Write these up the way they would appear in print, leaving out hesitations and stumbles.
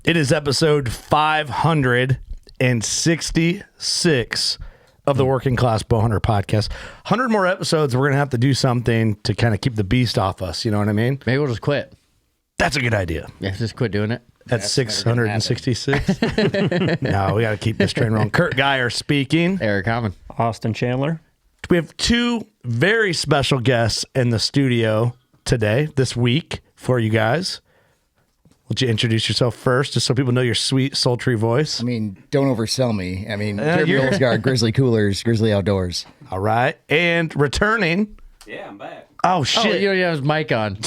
It is episode 566 of the Working Class Bowhunter podcast. 100 more episodes, we're going to have to do something to kind of keep the beast off us. You know what I mean? Maybe we'll just quit. That's a good idea. Yeah, just quit doing it. At 666? No, we got to keep this train rolling. Kurt Geyer speaking. Eric Common. Austin Chandler. We have two very special guests in the studio today, this week, for you guys. Would you introduce yourself first, just so people know your sweet, sultry voice? I mean, don't oversell me. I mean, Jeremy Olsgaard, Grizzly Coolers, Grizzly Outdoors. All right. And returning. Yeah, I'm back. Oh, shit. Oh, you don't have his mic on.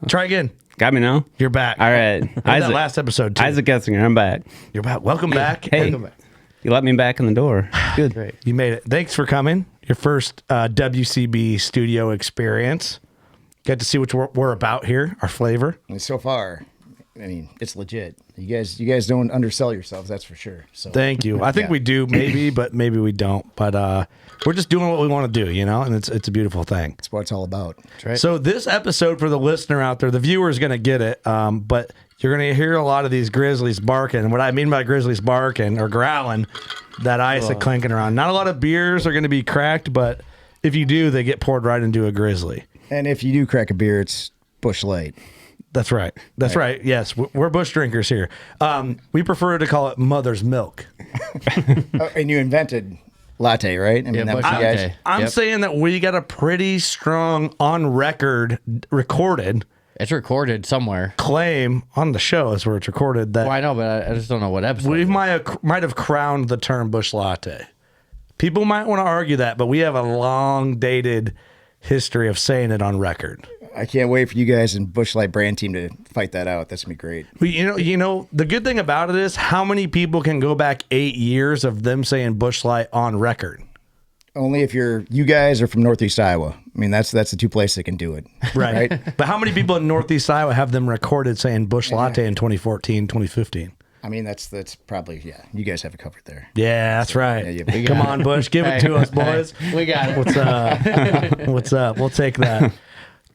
Try again. Got me now? You're back. All right. That last episode, too. Isaac Getzinger, I'm back. You're back. Welcome back. Hey, Welcome back. You let me back in the door. Good. Great. You made it. Thanks for coming. Your first WCB studio experience. Get to see what we're about here, our flavor. And so far, I mean, it's legit. You guys don't undersell yourselves, that's for sure. So thank you. I think we do, maybe, but maybe we don't. But we're just doing what we want to do, you know, and it's a beautiful thing. That's what it's all about. That's right. So this episode, for the listener out there, the viewer is going to get it, but you're going to hear a lot of these grizzlies barking. And what I mean by grizzlies barking or growling, that Issac clanking around. Not a lot of beers are going to be cracked, but if you do, they get poured right into a grizzly. And if you do crack a beer, it's Busch Light. That's right. That's right. Yes, we're Busch drinkers here. We prefer to call it mother's milk. And you invented latte, right? I mean, that was you guys. I'm saying that we got a pretty strong on record, recorded. It's recorded somewhere. Claim on the show is where it's recorded that Well, I know, but I just don't know what episode. we might have crowned the term Busch Latte. People might want to argue that, but we have a long dated history of saying it on record. I can't wait for you guys and Busch Light brand team to fight that out. That's gonna be great. But you know, the good thing about it is how many people can go back 8 years of them saying Busch Light on record. Only if you guys are from Northeast Iowa. I mean, that's the two places that can do it. Right. But how many people in Northeast Iowa have them recorded saying Busch Latte in 2014, 2015? I mean, that's probably, yeah, you guys have it covered there. Yeah, that's right. Yeah, Come on, Busch, give it to us, boys. We got it. What's up? What's up? We'll take that.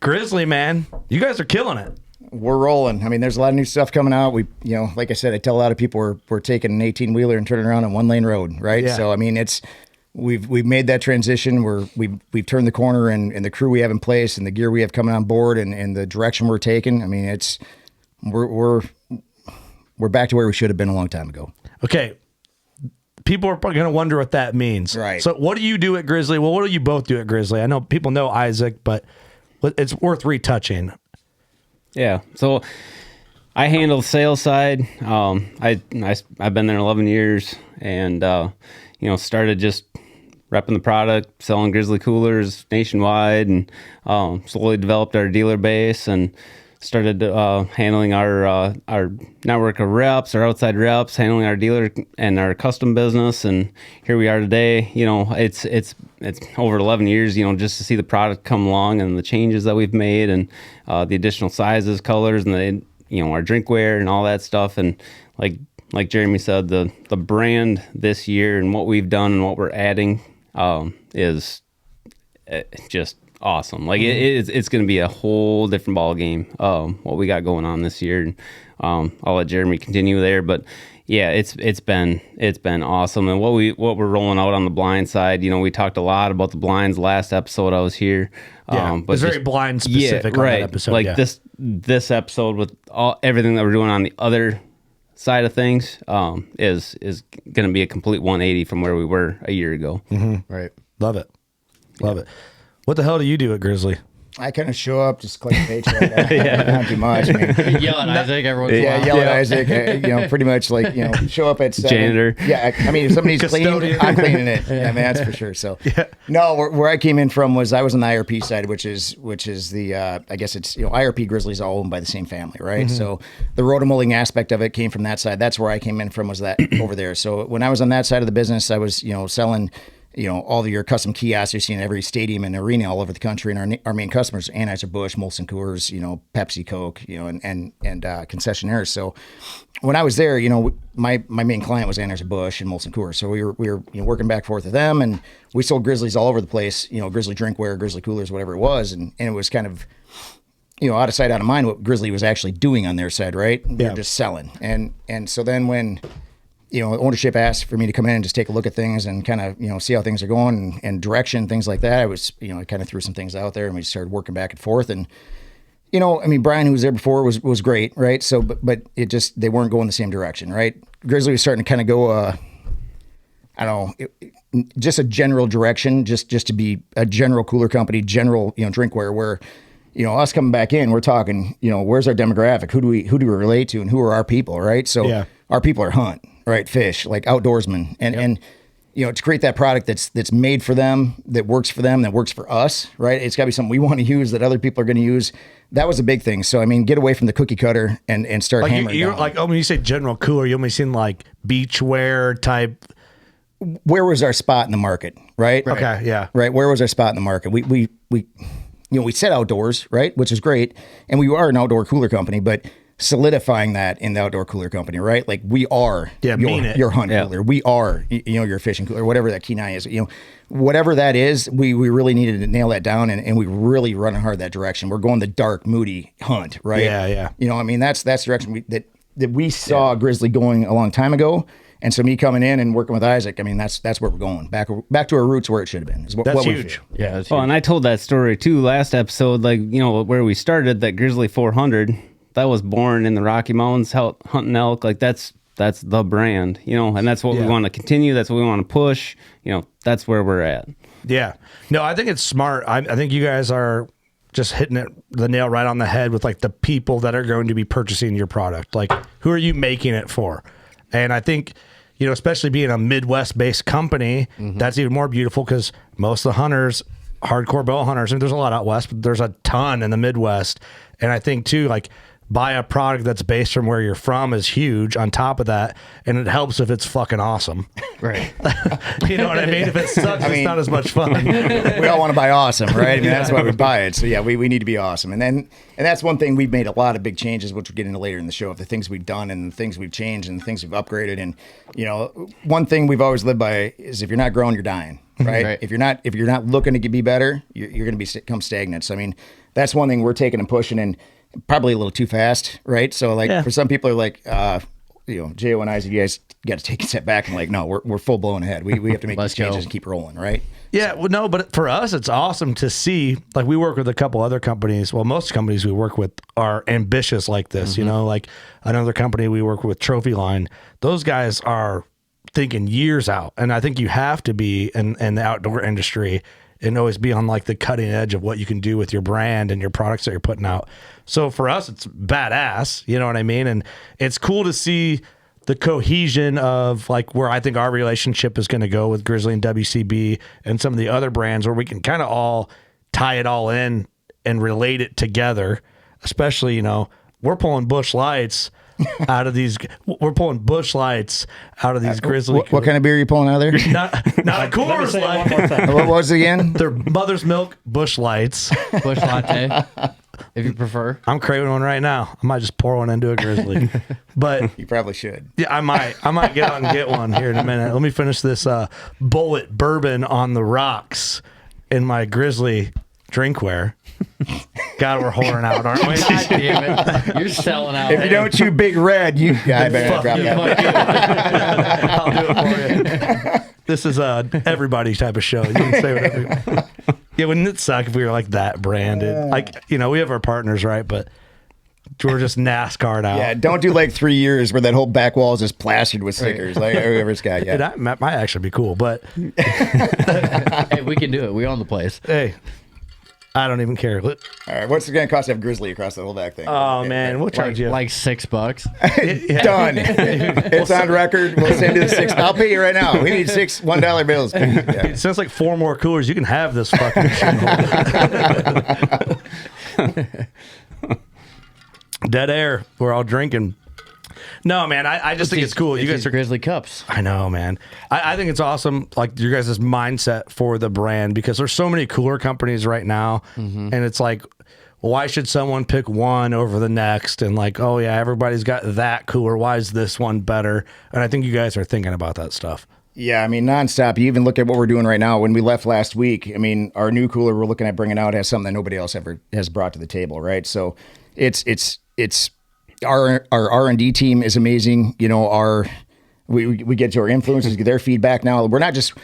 Grizzly, man, you guys are killing it. We're rolling. I mean, there's a lot of new stuff coming out. We, like I said, I tell a lot of people we're taking an 18-wheeler and turning around on one lane road, right? Yeah. So, I mean, we've made that transition. We've turned the corner, and the crew we have in place and the gear we have coming on board and the direction we're taking. I mean, we're back to where we should have been a long time ago. Okay. People are probably going to wonder what that means. Right. So what do you do at Grizzly? Well, what do you both do at Grizzly? I know people know Isaac, but it's worth retouching. Yeah. So I handle the sales side. I've been there 11 years and, started just repping the product, selling Grizzly coolers nationwide, and slowly developed our dealer base and started handling our network of reps, our outside reps, handling our dealer and our custom business, and here we are today. It's over 11 years. Just to see the product come along and the changes that we've made, and the additional sizes, colors, and our drinkware and all that stuff. And like Jeremy said, the brand this year and what we've done and what we're adding is just awesome. It's going to be a whole different ball game. What we got going on this year. I'll let Jeremy continue there, but yeah, it's been awesome. And what we're rolling out on the blind side, we talked a lot about the blinds last episode I was here. Yeah, but it's very blind specific on that episode. This episode with everything that we're doing on the other side of things is going to be a complete 180 from where we were a year ago. Mm-hmm. Right. Love it. What the hell do you do at Grizzly? I kind of show up, just click a paycheck. Not too much. I mean, Yell at Isaac every once in a while. Yell at Isaac. Pretty much show up at 7. Janitor. Yeah, I mean, if somebody's cleaning, I'm cleaning it. I mean, that's for sure. So, no, where I came in from was I was on the IRP side, which is the I guess it's IRP Grizzlies all owned by the same family, right? Mm-hmm. So the rotomulling aspect of it came from that side. That's where I came in from, was that over there. So when I was on that side of the business, I was selling all of your custom kiosks you see in every stadium and arena all over the country. And our main customers, Anheuser-Busch, Molson Coors, Pepsi, Coke, and concessionaires. So when I was there, my main client was Anheuser-Busch and Molson Coors. So we were working back and forth with them, and we sold Grizzlies all over the place, Grizzly drinkware, Grizzly coolers, whatever it was. And it was kind of, out of sight, out of mind what Grizzly was actually doing on their side, right? They're just selling. And so then when, ownership asked for me to come in and just take a look at things and kind of, see how things are going and direction, things like that, I kind of threw some things out there and we started working back and forth. And, Brian, who was there before, was great, right? So, but it just, they weren't going the same direction, right? Grizzly was starting to kind of go, I don't know, just a general direction, just to be a general cooler company, general, drinkware, where, us coming back in, we're talking, where's our demographic? Who do we relate to, and who are our people, right? So our people are hunt, right? Fish, like outdoorsmen, and to create that product that's made for them, that works for us, right? It's got to be something we want to use that other people are going to use. That was a big thing. So get away from the cookie cutter and start hammering. You're down. like, when you say general cooler, you only seen like beachwear type. Where was our spot in the market, right? Okay, yeah. Right, where was our spot in the market? We said outdoors, right, which is great, and we are an outdoor cooler company, but solidifying that in the outdoor cooler company, right? Like we are your hunt cooler. We are, your fishing cooler, whatever that Kenai is, whatever that is, we really needed to nail that down, and we really running hard that direction. We're going the dark, moody hunt, right? Yeah. That's the direction that we saw Grizzly going a long time ago. And so me coming in and working with Issac, that's where we're going. Back to our roots where it should have been. That's huge. Yeah, that's Well, and I told that story too last episode, like, where we started, that Grizzly 400, that was born in the Rocky Mountains, hunting elk. Like that's the brand, and that's what we want to continue. That's what we want to push. That's where we're at. Yeah. No, I think it's smart. I think you guys are just hitting the nail right on the head with like the people that are going to be purchasing your product. Like, who are you making it for? And I think, especially being a Midwest-based company, that's even more beautiful because most of the hunters, hardcore bow hunters, and there's a lot out west, but there's a ton in the Midwest. And I think, too, like, buy a product that's based from where you're from is huge on top of that, and it helps if it's fucking awesome. Right. You know what I mean? If it sucks, it's not as much fun. We all want to buy awesome, right? That's why we buy it. So we need to be awesome. And that's one thing, we've made a lot of big changes, which we'll get into later in the show, of the things we've done and the things we've changed and the things we've upgraded. And one thing we've always lived by is if you're not growing, you're dying, right? If you're not looking to be better, you're going to become stagnant. So that's one thing we're taking and pushing, and probably a little too fast, right? So for some people are like, J.O. and Isaac, you guys got to take a step back and like, no, we're full blown ahead. We have to make these changes and keep rolling, right? Yeah, well, no, but for us, it's awesome to see. Like, we work with a couple other companies. Well, most companies we work with are ambitious like this. Like another company we work with, Trophy Line. Those guys are thinking years out, and I think you have to be in the outdoor industry and always be on like the cutting edge of what you can do with your brand and your products that you're putting out. So for us, it's badass, you know what I mean? And it's cool to see the cohesion of like where I think our relationship is going to go with Grizzly and WCB and some of the other brands, where we can kind of all tie it all in and relate it together. Especially, we're pulling Busch Lights out of these. We're pulling Busch Lights out of these Grizzly. What kind of beer are you pulling out of there? Not a Coors Light. What was it again? They're Mother's Milk Busch Lights. Bush latte, if you prefer. I'm craving one right now. I might just pour one into a Grizzly. But you probably should. Yeah, I might get out and get one here in a minute. Let me finish this Bullet Bourbon on the rocks in my Grizzly drinkware. God, we're whoring out, aren't we? God damn it. You're selling out. If you don't chew Big Red, I better drop that. I'll do it for you. This is everybody type of show. You can say whatever. Yeah, wouldn't it suck if we were like that branded? Like, we have our partners, right? But we're just NASCAR'd out. Yeah, don't do like 3 years where that whole back wall is just plastered with stickers. Like whoever's got, yeah. That might actually be cool, but Hey, we can do it. We own the place. Hey, I don't even care. All right, what's it going to cost to have Grizzly across the whole back thing? Oh, man, we'll charge you. Like $6. Done. It's on record. We'll send you the $6. I'll pay you right now. We need $6 $1 bills. Yeah. It sounds like 4 more coolers. You can have this fucking shit. Dead air. We're all drinking. No, man, I just think it's cool. You guys are Grizzly cups. I know, man. I think it's awesome, like your guys' mindset for the brand, because there's so many cooler companies right now, and it's like, why should someone pick one over the next? And like, oh yeah, everybody's got that cooler. Why is this one better? And I think you guys are thinking about that stuff. Yeah, I mean, nonstop. You even look at what we're doing right now. When we left last week, I mean, our new cooler we're looking at bringing out has something that nobody else ever has brought to the table, right? So it's our R&D team is amazing. You know, we get to our influencers, get their feedback now. We're not just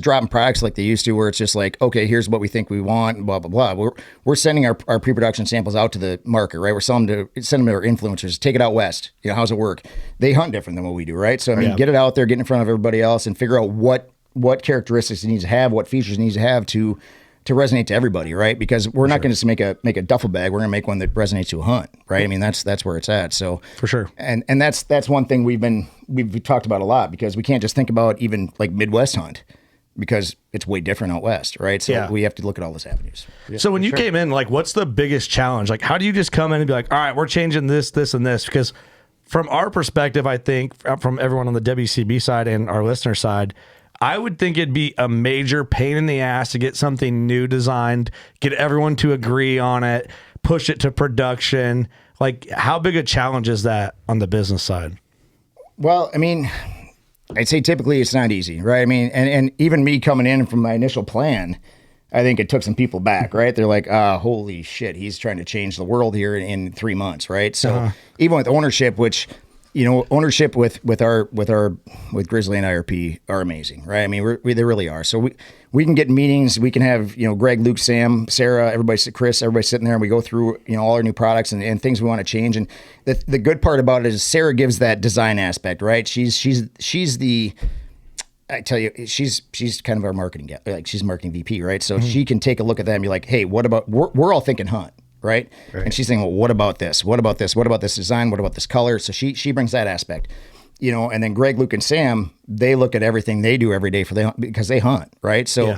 dropping products like they used to, where it's just like, okay, here's what we think we want, and blah blah blah. We're sending our pre-production samples out to the market, right? We're sending them to our influencers. Take it out west. You know, how's it work? They hunt different than what we do, right? So I mean, get it out there, get in front of everybody else, and figure out what characteristics it needs to have, what features it needs to have to resonate to everybody, right? Because we're not going to just make a duffel bag. We're going to make one that resonates to a hunt, right? I mean, that's where it's at. So for sure. And that's one thing we've talked about a lot, because we can't just think about even like Midwest hunt, because it's way different out west, right? So we have to look at all those avenues. So when you came in, like, what's the biggest challenge? Like, how do you just come in and be like, all right, we're changing this, this, and this? Because from our perspective, I think from everyone on the WCB side and our listener side, I would think it'd be a major pain in the ass to get something new designed, get everyone to agree on it, push it to production. Like, how big a challenge is that on the business side? Well, I mean, I'd say typically it's not easy, right? I mean, and even me coming in from my initial plan, I think it took some people back, right? They're like, holy shit, he's trying to change the world here in 3 months, right? So even with ownership, which, you know, ownership with Grizzly and IRP are amazing, right? I mean, they really are. So we can get meetings. We can have, you know, Greg, Luke, Sam, Sarah, Chris, everybody sitting there, and we go through, you know, all our new products and things we want to change. And the good part about it is Sarah gives that design aspect, right? She's the, I tell you, she's kind of our marketing guy. Like, she's marketing VP, right? So she can take a look at that and be like, hey, what about, we're all thinking hunt. Right? And she's saying, well, what about this? What about this? What about this design? What about this color? So she brings that aspect, you know. And then Greg, Luke, and Sam, they look at everything they do every day because they hunt, right? So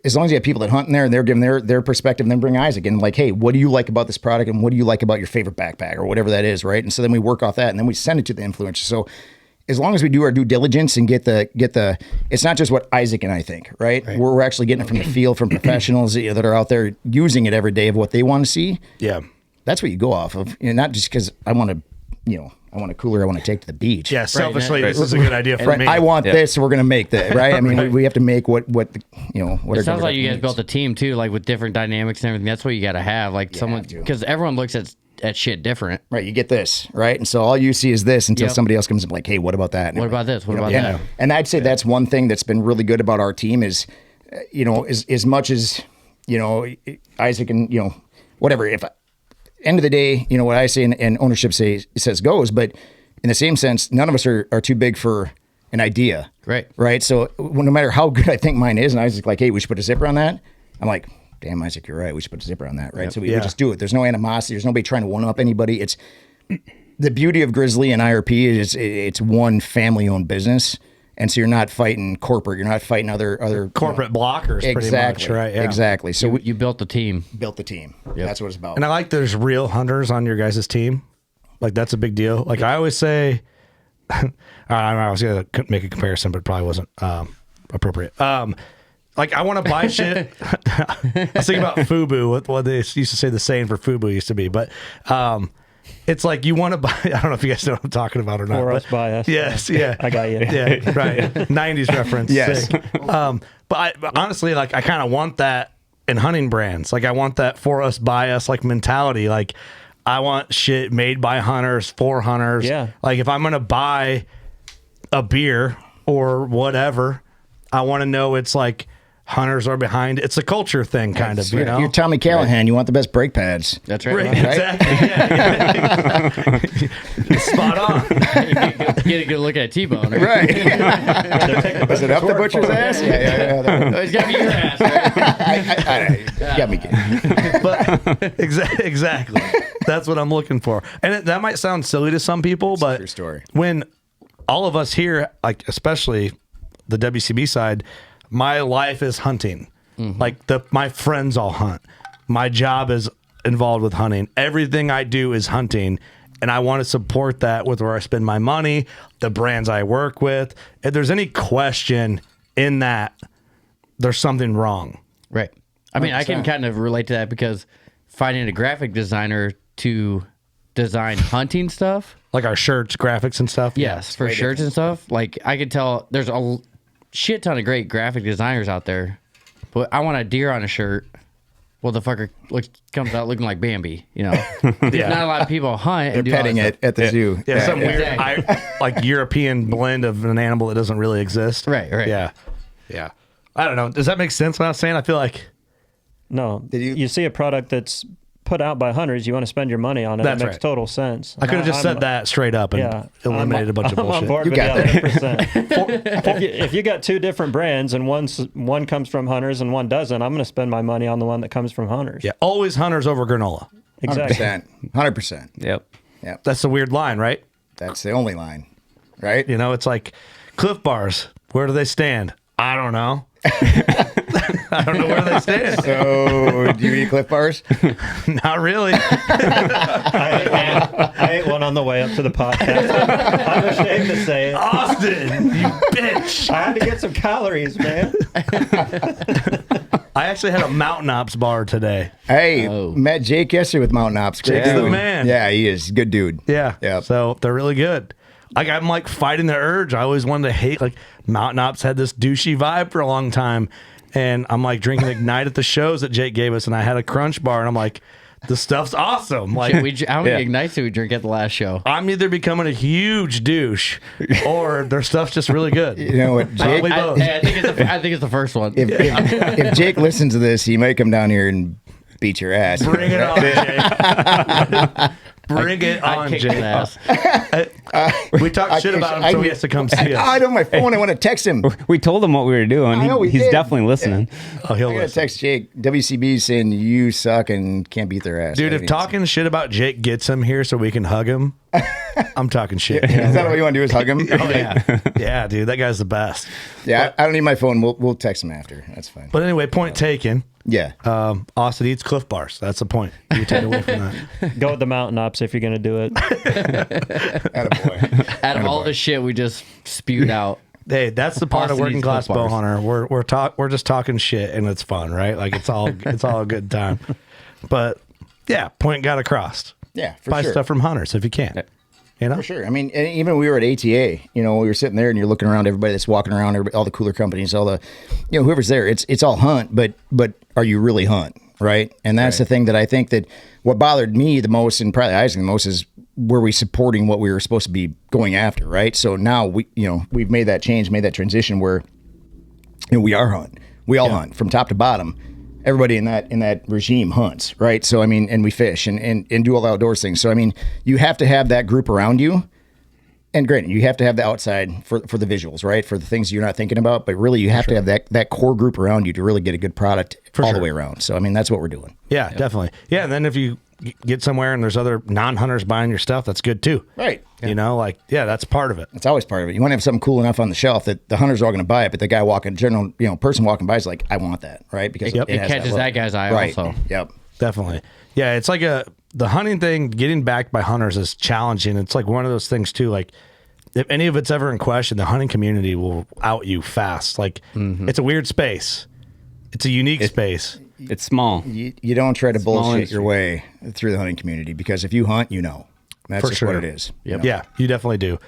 as long as you have people that hunt in there and they're giving their perspective, and then bring Isaac in, like, hey, what do you like about this product, and what do you like about your favorite backpack, or whatever that is, right? And so then we work off that, and then we send it to the influencer. So as long as we do our due diligence and get the, it's not just what Isaac and I think, right? We're actually getting it from the field, from professionals that are out there using it every day of what they want to see. Yeah. That's what you go off of. You know, not just because I want a cooler I want to take to the beach. Yeah, selfishly, this is a good idea for me. I want this, so we're going to make that, right? I mean, we have to make what it sounds like you guys built a team too, like with different dynamics and everything. That's what you got to have, like someone, because everyone looks at shit different. Right, you get this, right? And so all you see is this until somebody else comes and like, hey, what about that? And what about this? What about that? And I'd say that's one thing that's been really good about our team is, you know, as much as, you know, Isaac and, you know, whatever, if end of the day, you know, what I say and ownership says goes, but in the same sense, none of us are too big for an idea. Right. So no matter how good I think mine is, and Isaac's like, hey, we should put a zipper on that. I'm like, damn, Isaac, you're right. We should put a zipper on that, right? Yep. So we just do it. There's no animosity. There's nobody trying to one-up anybody. It's the beauty of Grizzly and IRP is it's one family-owned business, and so you're not fighting corporate. You're not fighting other corporate blockers. Pretty much, right? Yeah. Exactly. So you built the team. Yep. That's what it's about. And I like there's real hunters on your guys' team. Like, that's a big deal. Like, I always say, I was gonna make a comparison, but it probably wasn't appropriate. Like, I want to buy shit. I was thinking about FUBU, what they used to say the saying for FUBU used to be, but it's like you want to buy, I don't know if you guys know what I'm talking about or not. For us, by us. Yes, yeah. I got you. Yeah, right. 90s reference. Yes. But honestly, like, I kind of want that in hunting brands. Like, I want that for us, by us, like, mentality. Like, I want shit made by hunters, for hunters. Yeah. Like, if I'm going to buy a beer or whatever, I want to know it's like, hunters are behind. It's a culture thing, kind of. You know, you're Tommy Callahan. You want the best brake pads. That's right. Right, exactly. Yeah. Spot on. Get a good look at T-Bone. Right. Was it up the butcher's ass? Yeah. It's got to be your ass. Right? You got me kidding. But exactly. That's what I'm looking for. And that might sound silly to some people, but true story. When all of us here, like especially the WCB side, my life is hunting. Like my friends all hunt. My job is involved with hunting. Everything I do is hunting. And I want to support that with where I spend my money, the brands I work with. If there's any question in that, there's something wrong. Right. I mean, 100%. I can kind of relate to that because finding a graphic designer to design hunting stuff. Like our shirts, graphics and stuff? Yes, for shirts and stuff. Like, I could tell there's shit ton of great graphic designers out there, but I want a deer on a shirt. Well, the fucker comes out looking like Bambi, you know. There's not a lot of people hunt. They're petting it at the zoo. Yeah, some weird, like European blend of an animal that doesn't really exist. Right. Yeah. I don't know. Does that make sense what I'm saying? I feel like... No. You see a product that's put out by hunters, you want to spend your money on it. It makes total sense. I could have just said that straight up and eliminated a bunch of bullshit. I'm on board with that 100%. If you got two different brands and one comes from hunters and one doesn't, I'm going to spend my money on the one that comes from hunters. Yeah, always hunters over granola. Exactly. 100%. Yep. That's the weird line, right? That's the only line, right? You know, it's like Cliff Bars. Where do they stand? I don't know. I don't know where they stand. So, do you eat Cliff Bars? Not really. I ate one on the way up to the podcast. I'm ashamed to say it. Austin, you bitch. I had to get some calories, man. I actually had a Mountain Ops bar today. Hey, met Jake yesterday with Mountain Ops. Jake's the man. Yeah, he is. Good dude. Yeah. Yep. So they're really good. I'm like fighting the urge. I always wanted to hate, like, Mountain Ops had this douchey vibe for a long time. And I'm like drinking Ignite at the shows that Jake gave us, and I had a Crunch bar, and I'm like, this stuff's awesome. Like, how many Ignites did we drink at the last show? I'm either becoming a huge douche or their stuff's just really good. You know what, Jake? I think it's the first one. If Jake listens to this, he might come down here and beat your ass. Bring it on, Jake. Bring it on, Jake. We talked shit about him, so he has to come see us. I don't have my phone. I want to text him. We told him what we were doing. He's definitely listening. Oh, he'll I gotta text Jake. WCB saying you suck and can't beat their ass. Dude, if talking shit about Jake gets him here so we can hug him, I'm talking shit. Is that what you want to do? Is hug him? Oh, yeah. Yeah, dude, that guy's the best. Yeah, I don't need my phone. We'll text him after. That's fine. But anyway, point taken. Yeah. Austin eats Cliff Bars. That's the point. You take away from that. Go with the Mountain Ops if you're going to do it. Attaboy. Out of all the shit we just spewed out. Hey, that's the part of Austin working eats class Cliff bow Bars. hunter. We're just talking shit and it's fun, right? Like it's all a good time. But yeah, point got across. Yeah, for Buy sure. stuff from hunters if you can. You know? For sure. I mean, and even when we were at ATA, we were sitting there and you're looking around everybody that's walking around, all the cooler companies, all the, whoever's there, it's all hunt, but are you really hunt, right? And that's the thing that I think that what bothered me the most and probably Isaac the most is were we supporting what we were supposed to be going after, right? So now we've made that change, made that transition where we are hunt. We all hunt from top to bottom. Everybody in that regime hunts, right? So I mean, and we fish and do all the outdoors things. So I mean, you have to have that group around you. And granted, you have to have the outside for the visuals, right? For the things you're not thinking about, but really you have to have that core group around you to really get a good product all the way around. So I mean, that's what we're doing. Yeah, definitely. Yeah, and then if you get somewhere and there's other non-hunters buying your stuff, that's good too. Right. That's part of it. It's always part of it. You want to have something cool enough on the shelf that the hunters are all going to buy it, but the guy person walking by is like, I want that, right? Because it catches that guy's eye also. Yep. Definitely. Yeah, it's like the hunting thing, getting backed by hunters is challenging. It's like one of those things too, like if any of it's ever in question, the hunting community will out you fast. Like it's a weird space. It's a unique space. It's small. You don't try to bullshit your way through the hunting community because if you hunt, that's just what it is. Yep. Yeah, you definitely do.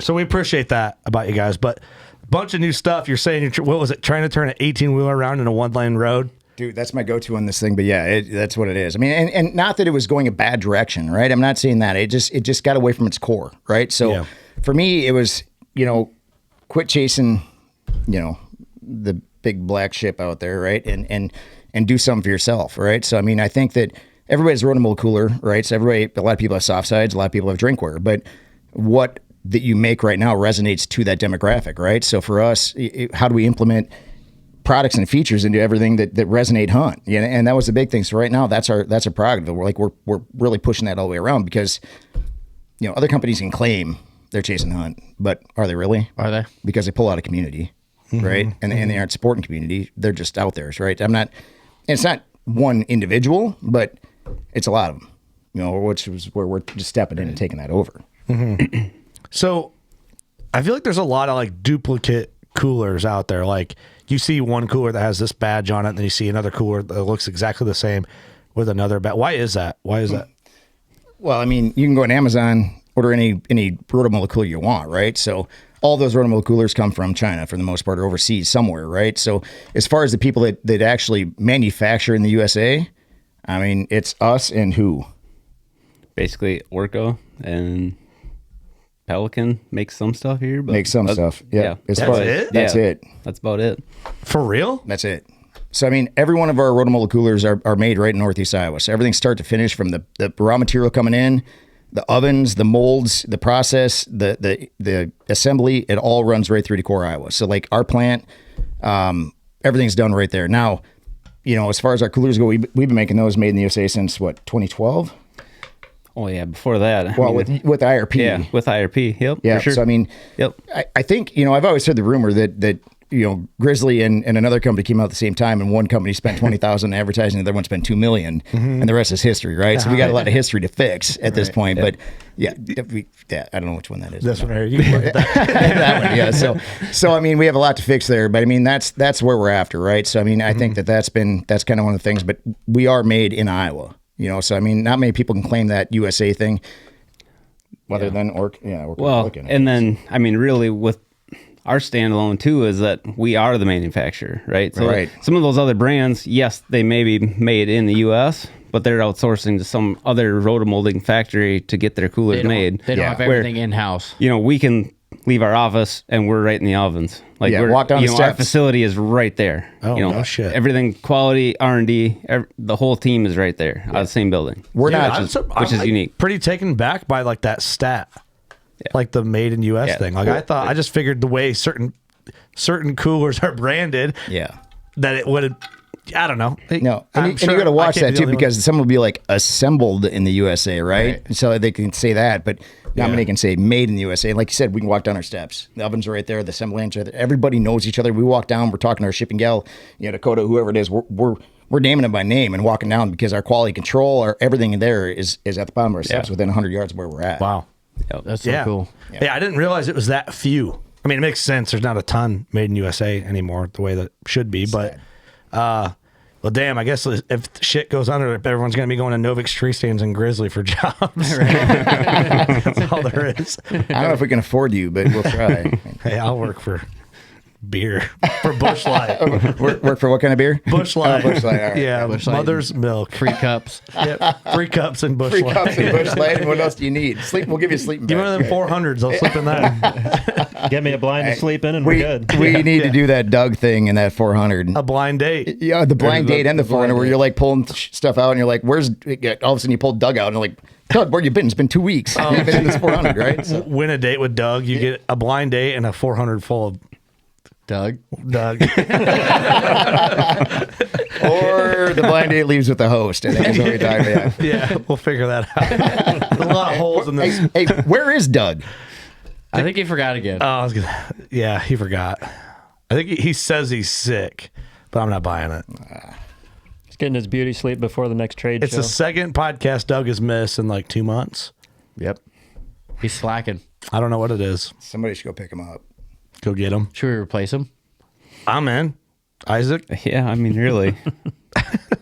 So we appreciate that about you guys. But a bunch of new stuff. You're saying, what was it, trying to turn an 18-wheeler around in a one-lane road? Dude, that's my go-to on this thing. But yeah, that's what it is. I mean, and not that it was going a bad direction, right? I'm not saying that. It just got away from its core, right? So for me, it was, quit chasing, the big black ship out there, right? And do something for yourself, right? So, I mean, I think that everybody's rotable cooler, right? So a lot of people have soft sides, a lot of people have drinkware, but what that you make right now resonates to that demographic, right? So for us, how do we implement products and features into everything that resonate hunt? And that was the big thing. So right now, that's our prerogative. We're really pushing that all the way around because, other companies can claim they're chasing hunt, but are they really? Are they? Because they pull out of community, right? And they aren't supporting community. They're just out there, right? It's not one individual, but it's a lot of them, which is where we're just stepping in and taking that over. Mm-hmm. So I feel like there's a lot of like duplicate coolers out there. Like you see one cooler that has this badge on it, and then you see another cooler that looks exactly the same with another badge. Why is that? Well, I mean, you can go on Amazon, order any rotomolded cooler you want, right? So all those rotomold coolers come from China for the most part, or overseas somewhere, right? So as far as the people that actually manufacture in the USA, I mean, it's us and who? Basically, Orco and Pelican makes some stuff here. But Make some stuff. Yeah. As far as, that's it. That's about it. For real? That's it. So, I mean, every one of our rotomold coolers are made right in Northeast Iowa. So everything start to finish from the raw material coming in, the ovens, the molds, the process, the assembly, it all runs right through to Core, Iowa. So like our plant, everything's done right there. Now, you know, as far as our coolers go, we've been making those made in the USA since what, 2012? Oh yeah, before that. Well, with IRP. Yeah, with IRP. Yep. Yeah. For sure. So I mean, Yep. I think, you know, I've always heard the rumor that you know, Grizzly and another company came out at the same time, and one company spent $20,000 in advertising, and the other one spent $2 million, and the rest is history, right? So we got a lot of history to fix at this point. But yeah, I don't know which one that is. This one here. You can look at that. That one, yeah. So I mean, we have a lot to fix there, but I mean, that's where we're after, right? So I mean, I think that's kind of one of the things. But we are made in Iowa, you know. So I mean, not many people can claim that USA thing, other than Orca. Well, and then I mean, really with our standalone too is that we are the manufacturer, right? So Right. some of those other brands, yes, they may be made in the U.S., but they're outsourcing to some other rotomolding factory to get their coolers made. They don't Yeah. have everything in house. You know, we can leave our office and we're right in the ovens. Like Yeah, we're, walk down you the know, our steps. facility is right there. Oh, you know, no shit. Everything quality, R&D, the whole team is right there out of the same building. We're Dude, not. I'm which is like, unique. Pretty taken back by like that stat, like the made in U.S. Yeah. thing. Like I just figured the way certain coolers are branded, Yeah. that it would. I don't know. No, I'm and sure you got to I watch can't that be the too, only one. because some will be like assembled in the USA, right? So they can say that, but not many can say made in the USA. Like you said, we can walk down our steps. The ovens are right there. The assembly lines are there. Everybody knows each other. We walk down. We're talking to our shipping gal, you know, Dakota, whoever it is. We're naming them by name and walking down because our quality control, our everything in there is at the bottom of our steps within 100 yards of where we're at. Wow. That's so cool. Yeah, I didn't realize it was that few. I mean, it makes sense. There's not a ton made in USA anymore the way that should be, but well, damn, I guess if shit goes under, everyone's going to be going to Novix tree stands and Grizzly for jobs. That's all there is. I don't know if we can afford you, but we'll try. Hey, I'll work for beer, for Busch Light. Work for what kind of beer? Busch Light. Busch Light, all right. Yeah, Busch Light. Mother's Milk. Free cups. Yep, free cups and Busch Free Light. cups and Busch Light. And what else do you need? Sleep. We'll give you a sleeping Give me bag. one of them 400s. I'll sleep in that. Get me a blind to sleep in, and we're good. We need to do that Doug thing in that 400. A blind date. Yeah, the blind date and the 400 where you're like pulling stuff out and you're like, where's, all of a sudden you pull Doug out and you're like, Doug, where you been? It's been 2 weeks. You've been in this 400, right? So, Win a date with Doug. You get a blind date and a 400 full of Doug. Doug. or the blind date leaves with the host. I think is what we talked about. Yeah, we'll figure that out. There's a lot of holes in this. Hey, where is Doug? I think he forgot again. Oh, yeah, he forgot. I think he says he's sick, but I'm not buying it. He's getting his beauty sleep before the next trade It's show. the second podcast Doug has missed in like 2 months. Yep. He's slacking. I don't know what it is. Somebody should go pick him up. Go get him. Should we replace him? I'm in. Isaac. Yeah, I mean, really.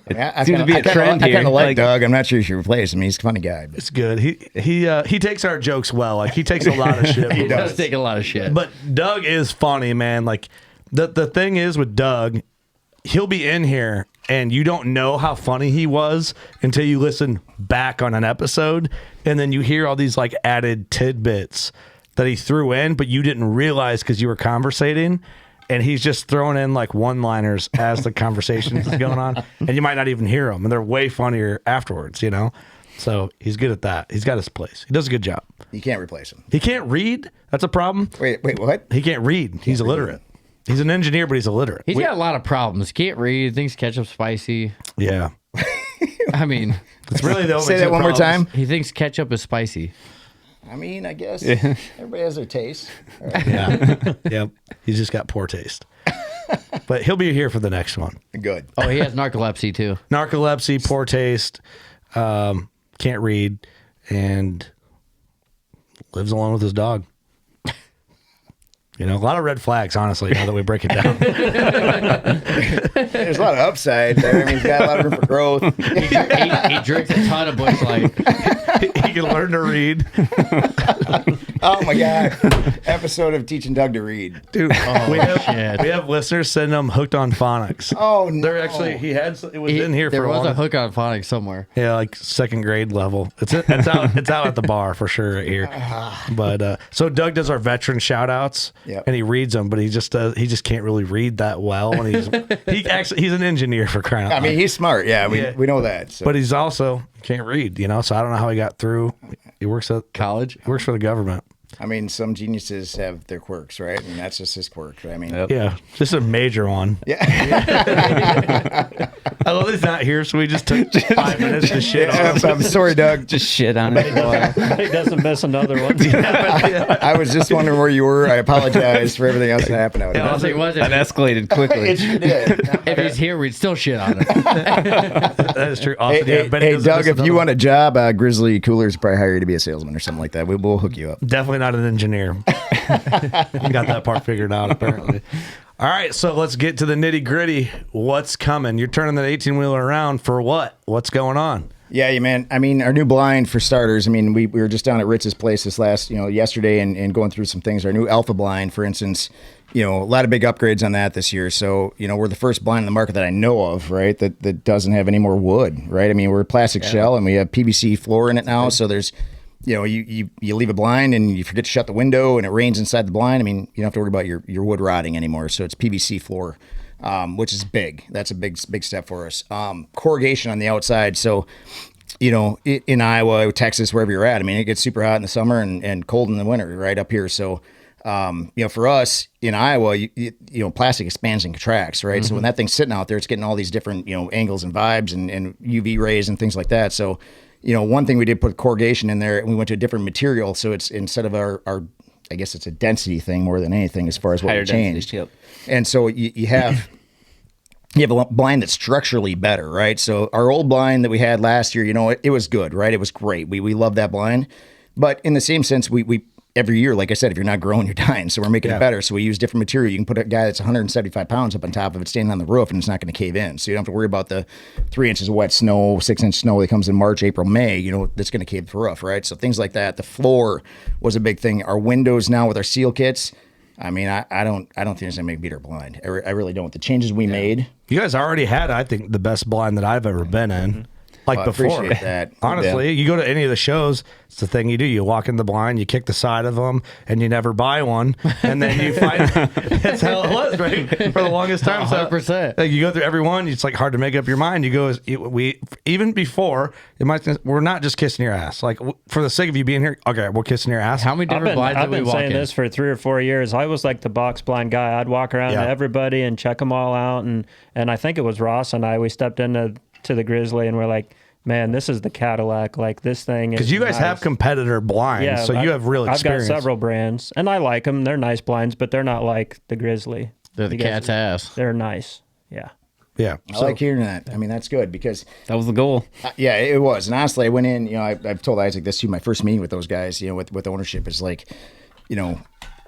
I seems to be a trend I here. kind of like Like- Doug. I'm not sure you should replace him. He's a funny guy. But It's good. He takes our jokes well. Like he takes a lot of shit. He does take a lot of shit. But Doug is funny, man. Like the thing is with Doug, he'll be in here and you don't know how funny he was until you listen back on an episode, and then you hear all these like added tidbits that he threw in, but you didn't realize because you were conversating. And he's just throwing in like one-liners as the conversation is going on, and you might not even hear them, and they're way funnier afterwards, you know. So he's good at that. He's got his place. He does a good job. you can't replace him. He can't read. That's a problem. Wait, what? He can't read. He's illiterate. He's an engineer, but he's illiterate. He's got a lot of problems. Can't read. Thinks ketchup's spicy. Yeah. I mean, It's really the only Say that two one more problems. time. he thinks ketchup is spicy. I mean, I guess everybody has their taste. All right. Yeah. Yep. He's just got poor taste. But he'll be here for the next one. Good. Oh, he has narcolepsy too. Narcolepsy, poor taste, can't read, and lives alone with his dog. You know, a lot of red flags, honestly, now that we break it down. There's a lot of upside there. I mean, he's got a lot of room for growth. He drinks a ton of Busch Light. He can learn to read. Oh my god! Episode of teaching Doug to read. Dude, we have listeners sending them hooked on phonics. Oh no! They're actually it was in here There for a was long a hook on phonics somewhere. Yeah, like second grade level. It's out at the bar for sure right here. But so Doug does our veteran shout outs and he reads them, but he just can't really read that well. And he's an engineer for crying out loud. I mean, he's smart. Yeah, we know that. So. But he's also can't read, so I don't know how he got through. He works at College. He works for the government. I mean, some geniuses have their quirks, right? And that's just his quirk. I mean, Yeah, just a major one. yeah. I love he's not here, so we just took 5 minutes to shit on him. I'm sorry, Doug. Just shit on it. But he doesn't miss another one. I was just wondering where you were. I apologize for everything else that happened out I was there. like, was That it? escalated quickly. It sure did. If he's here, we'd still shit on him. That is true. Austin, Hey, Benny doesn't Doug, miss if you another want a job, Grizzly Coolers probably hire you to be a salesman or something like that. We'll hook you up. one. Definitely not an engineer. You got that part figured out, apparently. All right, so let's get to the nitty gritty. What's coming? You're turning that 18-wheeler around for what? What's going on? Yeah, man. I mean, our new blind for starters. I mean, we were just down at Ritz's place yesterday and going through some things. Our new Alpha blind, for instance, a lot of big upgrades on that this year. So, we're the first blind in the market that I know of, right, that doesn't have any more wood, right? I mean, we're a plastic shell and we have PVC floor in it now. So there's, you leave a blind and you forget to shut the window and it rains inside the blind. I mean, you don't have to worry about your wood rotting anymore. So it's PVC floor, which is big. That's a big step for us. Corrugation on the outside. So, in Iowa, Texas, wherever you're at, I mean, it gets super hot in the summer and cold in the winter right up here. So, for us in Iowa, plastic expands and contracts, right? So when that thing's sitting out there, it's getting all these different, angles and vibes and UV rays and things like that. So, one thing we did put corrugation in there and we went to a different material. So it's instead of our I guess it's a density thing more than anything as far as what we changed. Yep. And so you have a blind that's structurally better, right? So our old blind that we had last year, it was good, right? It was great. We love that blind. But in the same sense, we every year, like I said, if you're not growing, you're dying. So we're making it better. So we use different material. You can put a guy that's 175 pounds up on top of it standing on the roof and it's not going to cave in. So you don't have to worry about the 3 inches of wet snow, 6-inch snow that comes in March, April, May, that's going to cave the roof, right? So things like that. The floor was a big thing. Our windows now with our seal kits, I mean, I don't think it's going to make beat or blind. I really don't. The changes we made. You guys already had, I think, the best blind that I've ever been in. Like Well, I before. appreciate that. Honestly, you go to any of the shows, it's the thing you do. You walk in the blind, you kick the side of them, and you never buy one. And then you find that's how it was, right? For the longest time. So, 100%. like, you go through every one, it's like hard to make up your mind. You go, even before, we're not just kissing your ass. Like, for the sake of you being here, okay, we're kissing your ass. How many different blinds I've did we been walk saying in? this for 3 or 4 years. I was like the box blind guy. I'd walk around to everybody and check them all out. And I think it was Ross and we stepped into the Grizzly and we're like, man, this is the Cadillac. Like, this thing is Because you guys nice. have competitor blinds, so you have real experience. I've got several brands, and I like them. They're nice blinds, but they're not like the Grizzly. They're the You guys- cat's ass. They're nice. Yeah. Yeah. I like hearing that. I mean, that's good because That was the goal. yeah, it was. And honestly, I went in, I've told Isaac this too. My first meeting with those guys, with ownership is like,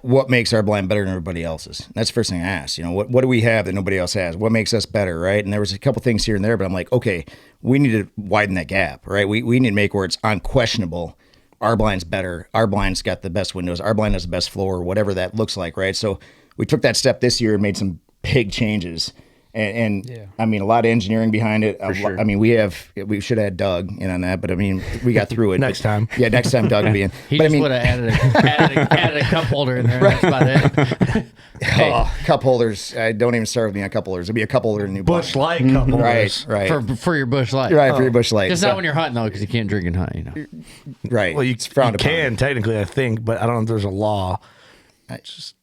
what makes our blind better than everybody else's? That's the first thing I asked. What do we have that nobody else has? What makes us better, right? And there was a couple things here and there, but I'm like, okay, we need to widen that gap, right? We need to make where it's unquestionable. Our blind's better. Our blind's got the best windows. Our blind has the best floor, whatever that looks like, right? So we took that step this year and made some big changes. And I mean, a lot of engineering behind it. sure. I mean, we should have had Doug in on that, but I mean, we got through it. Next time. Yeah, next time Doug will be in. He but just I mean, would have added a cup holder in there. That's about it. cup holders. Don't even start with me on cup holders. It'll be a cup holder in new Bush blind. Light couple. Right. For your bush light. Right, for your bush light. Just So- not when you're hunting, though, because you can't drink and hunt, right. Well, you it's frowned upon. can technically, I think, but I don't know if there's a law.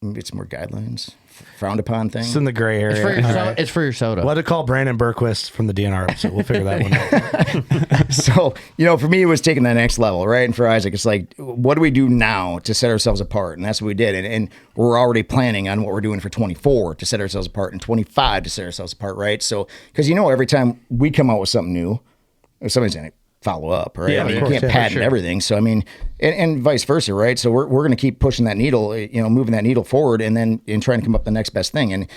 Maybe it's more guidelines. Frowned upon thing. It's in the gray area. It's for your, it's for your soda. What to call Brandon Berquist from the DNR episode. We'll figure that one out. So, for me, it was taking that next level, right? And for Isaac, it's like, what do we do now to set ourselves apart? And that's what we did. And we're already planning on what we're doing for 24 to set ourselves apart and 25 to set ourselves apart, right? So, because every time we come out with something new, somebody's going to follow up, right? Yeah, I mean, of you course, can't yeah, for patent sure. everything. So, I mean, and vice versa, right? So we're going to keep pushing that needle, moving that needle forward and then trying to come up with the next best thing. And,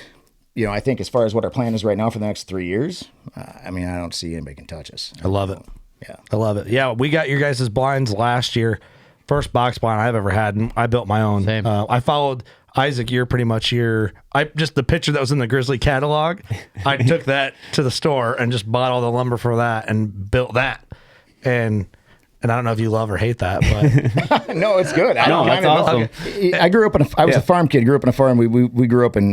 I think as far as what our plan is right now for the next 3 years, I mean, I don't see anybody can touch us. I love it. Yeah. I love it. Yeah, we got your guys' blinds last year. first box blind I've ever had, and I built my own. Same. I followed Isaac pretty much just the picture that was in the Grizzly catalog. I took that to the store and just bought all the lumber for that and built that. And I don't know if you love or hate that, but No, it's good. that's awesome. I grew up I was a farm kid. Grew up in a farm. We grew up in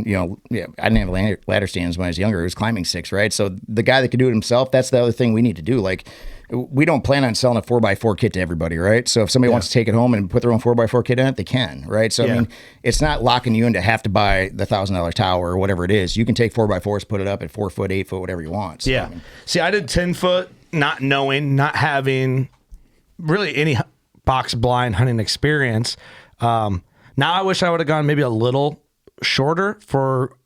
I didn't have ladder stands when I was younger. It was climbing sticks, right? So the guy that could do it himself, that's the other thing we need to do. Like, we don't plan on selling a 4x4 kit to everybody, right? So if somebody wants to take it home and put their own 4x4 kit in it, they can, right? So I mean, it's not locking you in to have to buy the $1,000 tower or whatever it is. You can take 4x4s, put it up at 4 foot, 8 foot, whatever you want. So, yeah. I mean, See, I did 10 foot, not having really any box blind hunting experience. Now I wish I would have gone maybe a little shorter for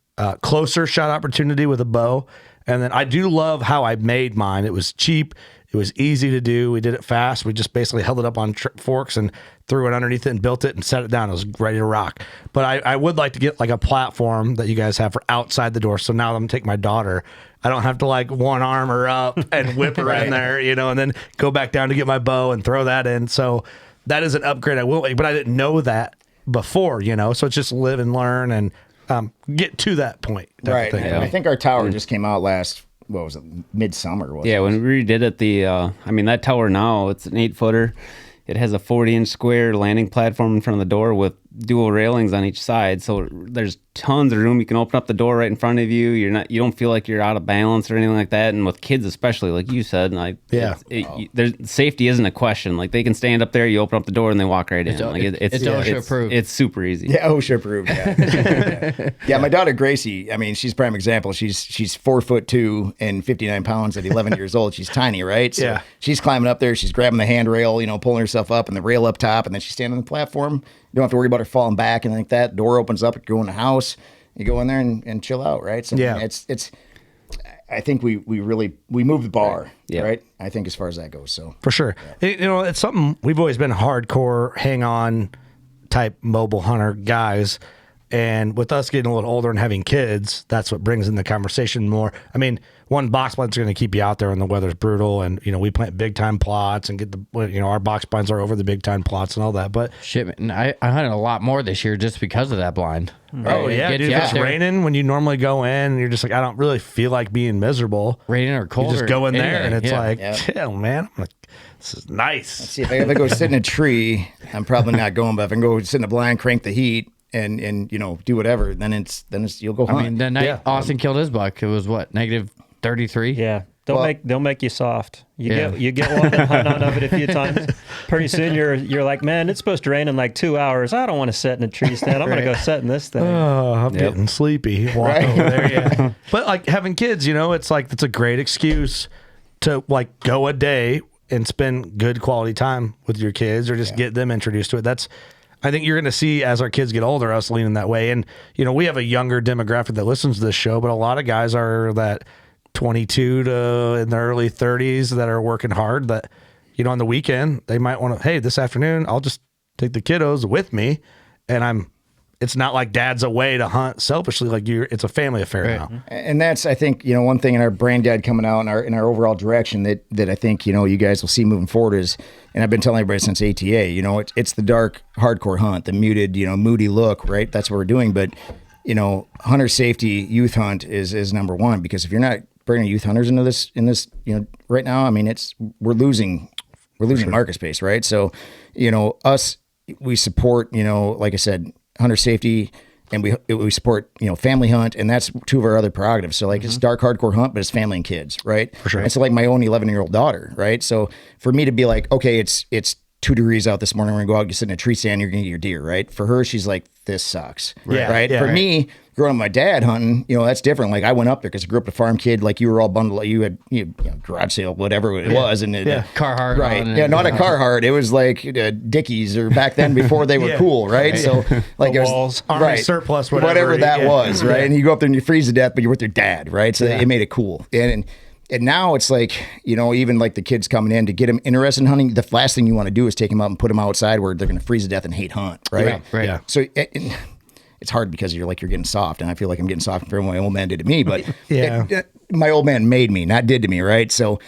closer shot opportunity with a bow. And then I do love how I made mine. It was cheap. It was easy to do. We did it fast. We just basically held it up on forks and threw it underneath it and built it and set it down. It was ready to rock. But I would like to get like a platform that you guys have for outside the door. So now I'm going to take my daughter. I don't have to like one arm her up and whip her in there, and then go back down to get my bow and throw that in. So that is an upgrade I will make, but I didn't know that before, so it's just live and learn and get to that point. right. I think our tower just came out what was it, midsummer? Yeah, when we redid it, that tower now, it's an 8-footer. It has a 40-inch square landing platform in front of the door with dual railings on each side. So there's tons of room. You can open up the door right in front of you. You don't feel like you're out of balance or anything like that. And with kids, especially, like you said, safety isn't a question. Like, they can stand up there, you open up the door, and they walk right in. It's OSHA approved. It's super easy. Yeah, OSHA approved. Yeah. Yeah, my daughter Gracie, I mean, she's a prime example. She's 4'2" and 59 pounds at 11 years old. She's tiny, right? So she's climbing up there. She's grabbing the handrail, pulling herself up and the rail up top, and then she's standing on the platform. You don't have to worry about her falling back and like that. Door opens up, you go in the house, you go in there and chill out, right? So I mean, it's. I think we moved the bar, right? I think as far as that goes, so for sure, it's something we've always been hardcore, hang on type mobile hunter guys, and with us getting a little older and having kids, that's what brings in the conversation more. I mean, one box blind's going to keep you out there when the weather's brutal, and we plant big time plots and get our box blinds are over the big time plots and all that. But shit, man, I hunted a lot more this year just because of that blind. Right? Oh yeah, dude, if it's raining when you normally go in, and you're just like, I don't really feel like being miserable. Raining or cold, you just go in anything. there, and it's like, chill, man. I'm like, this is nice. Let's see, if I go sit in a tree, I'm probably not going. But if I can go sit in a blind, crank the heat, and do whatever, then it's you'll go hunt. I mean, the night Austin killed his buck, it was what, -33? Yeah. They'll make you soft. You get one and hunt on of it a few times. Pretty soon you're like, man, it's supposed to rain in like 2 hours. I don't want to sit in a tree stand. I'm gonna go sit in this thing. Oh, I'm getting sleepy. Walk over there, But like having kids, it's like it's a great excuse to like go a day and spend good quality time with your kids, or just get them introduced to it. I think you're going to see as our kids get older, us leaning that way. And we have a younger demographic that listens to this show, but a lot of guys are that 22 to in their early 30s that are working hard, that on the weekend they might want to, hey, this afternoon I'll just take the kiddos with me, and it's not like dad's away to hunt selfishly, like it's a family affair now. And that's, I think, one thing in our brand guide coming out in our overall direction that I think you guys will see moving forward is, and I've been telling everybody since ATA, it's the dark hardcore hunt, the muted, moody look, right? That's what we're doing. But hunter safety youth hunt is number one, because if you're not bringing youth hunters into this right now, I mean, we're losing market space, right? So we support like I said, hunter safety, and we support family hunt, and that's two of our other prerogatives. So like it's dark hardcore hunt, but it's family and kids, right? For sure. And so like my own 11-year-old daughter, right? So for me to be like, okay, it's 2 degrees out this morning, we're gonna go out and sit in a tree stand, you're gonna get your deer, right? For her, she's like, this sucks, right? For me, growing up with my dad hunting, that's different. Like I went up there because I grew up a farm kid. Like you were all bundled. You had garage sale, whatever it was, and Carhartt, right? Yeah, not a Carhartt. It was like Dickies, or back then before they were cool, right? So like it was Army surplus, whatever that was, right? And you go up there and you freeze to death, but you're with your dad, right? So it made it cool. And now it's like, even like the kids coming in to get them interested in hunting, the last thing you want to do is take them out and put them outside where they're going to freeze to death and hate hunt, right? Right. Yeah. So it's hard because you're getting soft, and I feel like I'm getting soft for what my old man did to me, but my old man made me, not did to me, right? So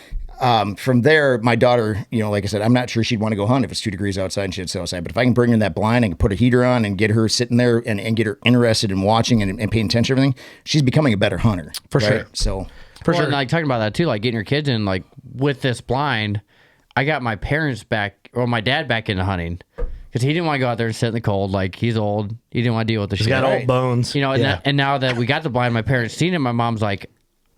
from there, my daughter, like I said, I'm not sure she'd want to go hunt if it's 2 degrees outside and she'd sit outside. But if I can bring her in that blind and put a heater on and get her sitting there and get her interested in watching and paying attention to everything, she's becoming a better hunter. For sure. So For sure. And like talking about that too, like getting your kids in, like with this blind, I got my parents back, or my dad back into hunting. Because he didn't want to go out there and sit in the cold. Like, he's old. He didn't want to deal with the shit. He's got old bones. And now that we got the blind, my parents seen it, my mom's like,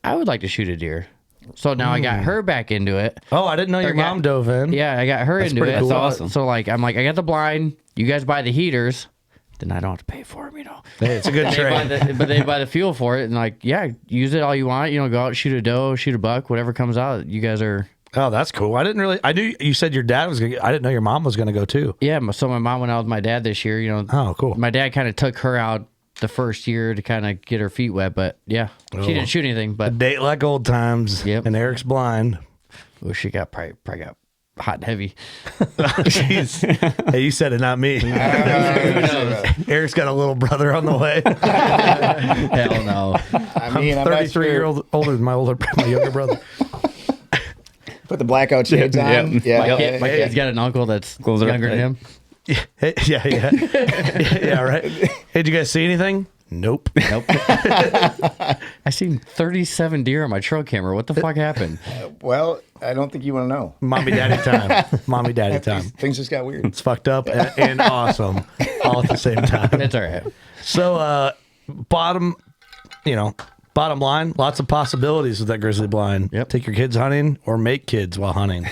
I would like to shoot a deer. So now I got her back into it. Oh, I didn't know your mom dove in. Yeah, I got her into pretty it. cool. So, Awesome. so, like, I'm like, I got the blind. You guys buy the heaters. Then I don't have to pay for them, Hey, it's a good trade. But they buy the fuel for it. And, like, yeah, use it all you want. Go out, shoot a doe, shoot a buck, whatever comes out. You guys are... Oh, that's cool. I knew you said your dad was going to, I didn't know your mom was going to go too. Yeah, so my mom went out with my dad this year. Oh, cool. My dad kind of took her out the first year to kind of get her feet wet, but yeah, she didn't shoot anything. But Date like old times. Yep. And Eric's blind. well, she got probably got hot and heavy. Jeez. Hey, you said it, not me. Eric's got a little brother on the way. Hell no. I mean, I'm 33 years older than my younger brother. Put the blackout shades on. Yep. Yeah. My kid's got an uncle that's younger than him. Hey, yeah, right. Hey, did you guys see anything? Nope. I seen 37 deer on my trail camera. What the fuck happened? Well, I don't think you want to know. Mommy, daddy time. Mommy, daddy time. Things just got weird. It's fucked up and awesome all at the same time. It's all right. So, bottom line, lots of possibilities with that grizzly blind. Yep. Take your kids hunting or make kids while hunting.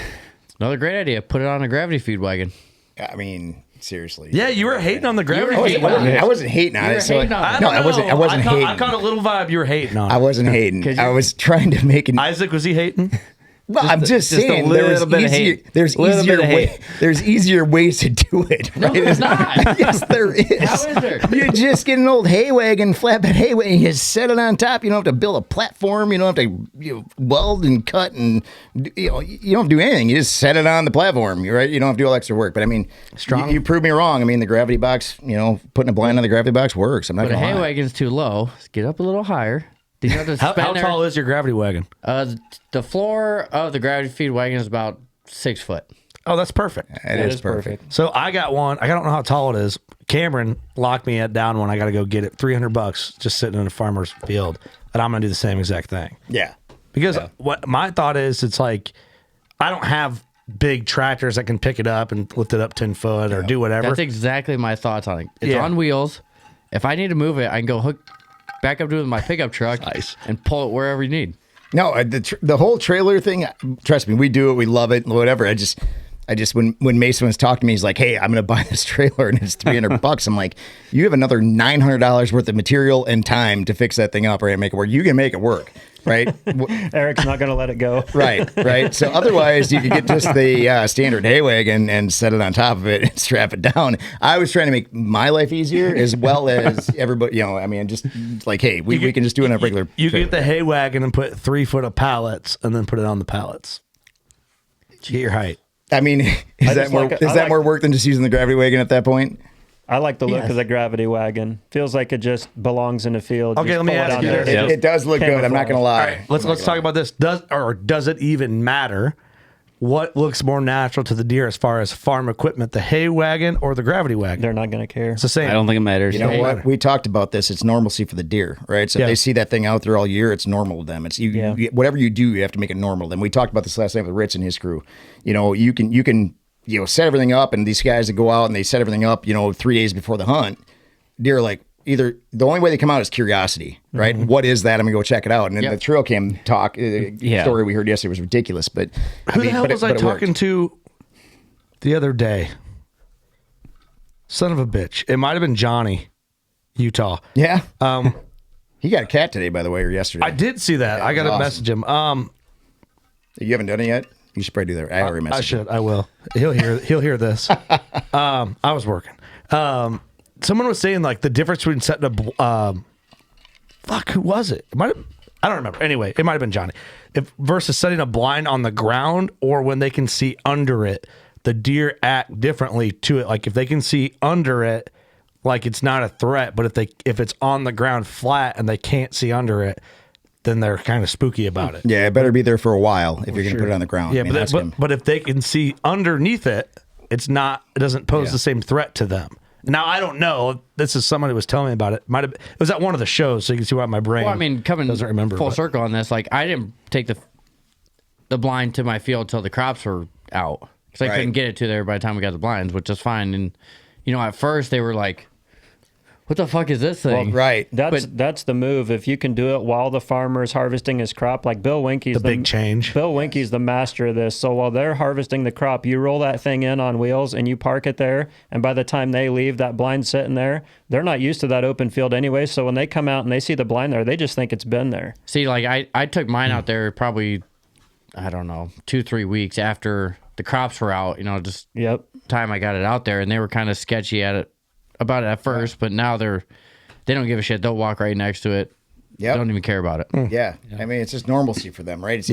Another great idea. Put it on a gravity feed wagon. I mean, seriously. Yeah, you were hating on the gravity. I wasn't hating on it. hating on it. No, I wasn't hating. I caught a little vibe you were hating on. I wasn't hating. I was trying to make an. Isaac, was he hating? Well, I'm just a saying little bit of hate. There's Little easier bit of hate. there's easier ways to do it. Right? No, there's not. Yes, there is. How is there? You just get an old hay wagon, flatbed hay wagon, you just set it on top. You don't have to build a platform. You don't have to weld and cut, and you don't have to do anything. You just set it on the platform. Right? You don't have to do all extra work. But I mean, you prove me wrong. I mean, the gravity box. Putting a blind on the gravity box works. I'm not But a gonna hay lie. wagon's too low. Let's get up a little higher. Then you have to How spend tall is your gravity wagon? The floor of the gravity feed wagon is about 6 foot. Oh, that's perfect. It is perfect. So I got one. I don't know how tall it is. Cameron locked me down one. I got to go get it. $300 just sitting in a farmer's field, and I'm gonna do the same exact thing. Yeah. Because what my thought is, it's like I don't have big tractors that can pick it up and lift it up 10 foot or do whatever. That's exactly my thoughts on it. It's Yeah. on wheels. If I need to move it, I can go back up to it with my pickup truck and pull it wherever you need. No, the whole trailer thing. Trust me, we do it. We love it. Whatever. I just when Mason was talking to me, he's like, "Hey, I'm going to buy this trailer and it's $300." I'm like, "You have another $900 worth of material and time to fix that thing up, or make it work. You can make it work, right?" Eric's not going to let it go. Right. So otherwise, you could get just the standard hay wagon and set it on top of it and strap it down. I was trying to make my life easier as well as everybody. I mean, just like, hey, we can just do it on a regular. You get the hay wagon and put 3 foot of pallets and then put it on the pallets. Get your height. I mean, is that more work than just using the gravity wagon at that point? I like the look Yes. of the gravity wagon. Feels like it just belongs in a field. Okay, Just let me pull it ask out you there. this. It does look good. I'm not going to lie. Let's talk about this. Does it even matter? What looks more natural to the deer as far as farm equipment, the hay wagon or the gravity wagon? They're not going to care. It's the same. I don't think it matters. You know what? We talked about this. It's normalcy for the deer, right? So Yeah. if they see that thing out there all year, it's normal to them. It's whatever you do, you have to make it normal to them. We talked about this last night with Rich and his crew. You can set everything up, and these guys that go out and they set everything up, 3 days before the hunt, deer are like, either the only way they come out is curiosity, right? Mm-hmm. What is that? I'm gonna go check it out. And then Yep. the trail cam talk story we heard yesterday was ridiculous. But Who the hell was I it worked. talking to the other day? Son of a bitch. It might have been Johnny, Utah. Yeah. He got a cat today, by the way, or yesterday. I did see that. Yeah, I got to awesome. message him. You haven't done it yet? You should probably do that. I already messaged I should. I will. He'll hear this. I was working. Someone was saying like the difference between setting a who was it? I don't remember. Anyway, it might have been Johnny. Versus setting a blind on the ground or when they can see under it, the deer act differently to it. Like if they can see under it, like it's not a threat, but if it's on the ground flat and they can't see under it, then they're kind of spooky about it. Yeah, it better be there for a while if you're going to put it on the ground. Yeah, I mean, but if they can see underneath it, it doesn't pose the same threat to them. Now I don't know. This is somebody was telling me about it. It was at one of the shows, so you can see why my brain. Well, I mean, coming doesn't remember full circle on this, like I didn't take the blind to my field till the crops were out because I couldn't get it to there by the time we got the blinds, which is fine. And at first they were like, "What the fuck is this thing?" Well, right. That's the move. If you can do it while the farmer is harvesting his crop, like Bill Winke's the big change. Bill Winke's the master of this. So while they're harvesting the crop, you roll that thing in on wheels and you park it there. And by the time they leave, that blind sitting there, they're not used to that open field anyway. So when they come out and they see the blind there, they just think it's been there. See, like I took mine out there probably, I don't know, 2-3 weeks after the crops were out. Just time I got it out there, and they were kind of sketchy about it at first, but now they don't give a shit. They'll walk right next to it. Yep. Don't even care about it. Yeah. I mean, it's just normalcy for them, right? It's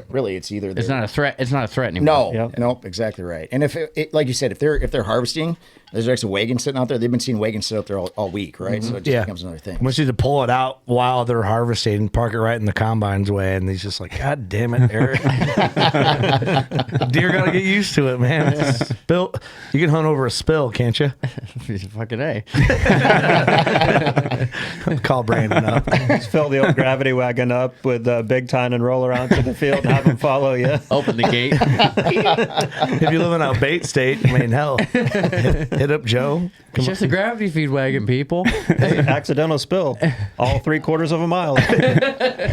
really, it's either it's not a threat. It's not a threat anymore. No, nope, exactly right. And if like you said, if they're harvesting, there's actually wagons sitting out there. They've been seeing wagons sit up there all week, right? So it just becomes another thing. Once you need to pull it out while they're harvesting, park it right in the combine's way, and he's just like, "God damn it, Eric! Deer gotta get used to it, man. Spill, you can hunt over a spill, can't you?" Fucking A. Call Brandon up. Just fill the old gravity wagon up with Big Time and roll around to the field and have them follow you. Open the gate. If you live in a bait state, I mean, hell, hit up Joe. It's just a gravity feed wagon, people. Accidental spill, all 3/4 of a mile.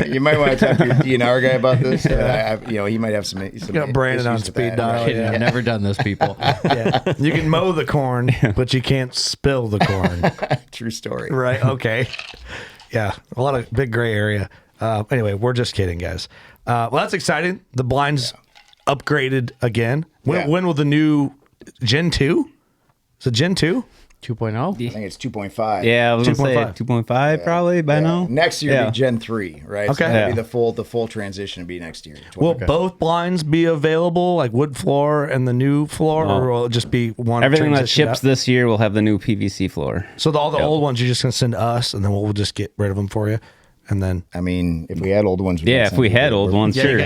You might want to talk to your DNR guy about this. He might have some Got Brandon on issues with speed that. dial. Kidding, I've never done this, people. Yeah. You can mow the corn, but you can't spill the corn. True story. Right. Okay. Yeah. A lot of big gray area. Anyway, we're just kidding, guys. Well, that's exciting. The blinds upgraded again. When will the new Gen 2? Is it Gen 2? 2.0? I think it's 2.5. Yeah, I was going to say 2.5. 2.5 probably by now. Next year will be Gen 3, right? Okay. So that'll be the full transition will be next year. Will both blinds be available, like wood floor and the new floor, or will it just be one? Everything that transitioned ships out? this year will have the new PVC floor. So all the old ones you're just going to send to us, and then we'll just get rid of them for you. And then, I mean, if we had old ones, if we had old ones, sure.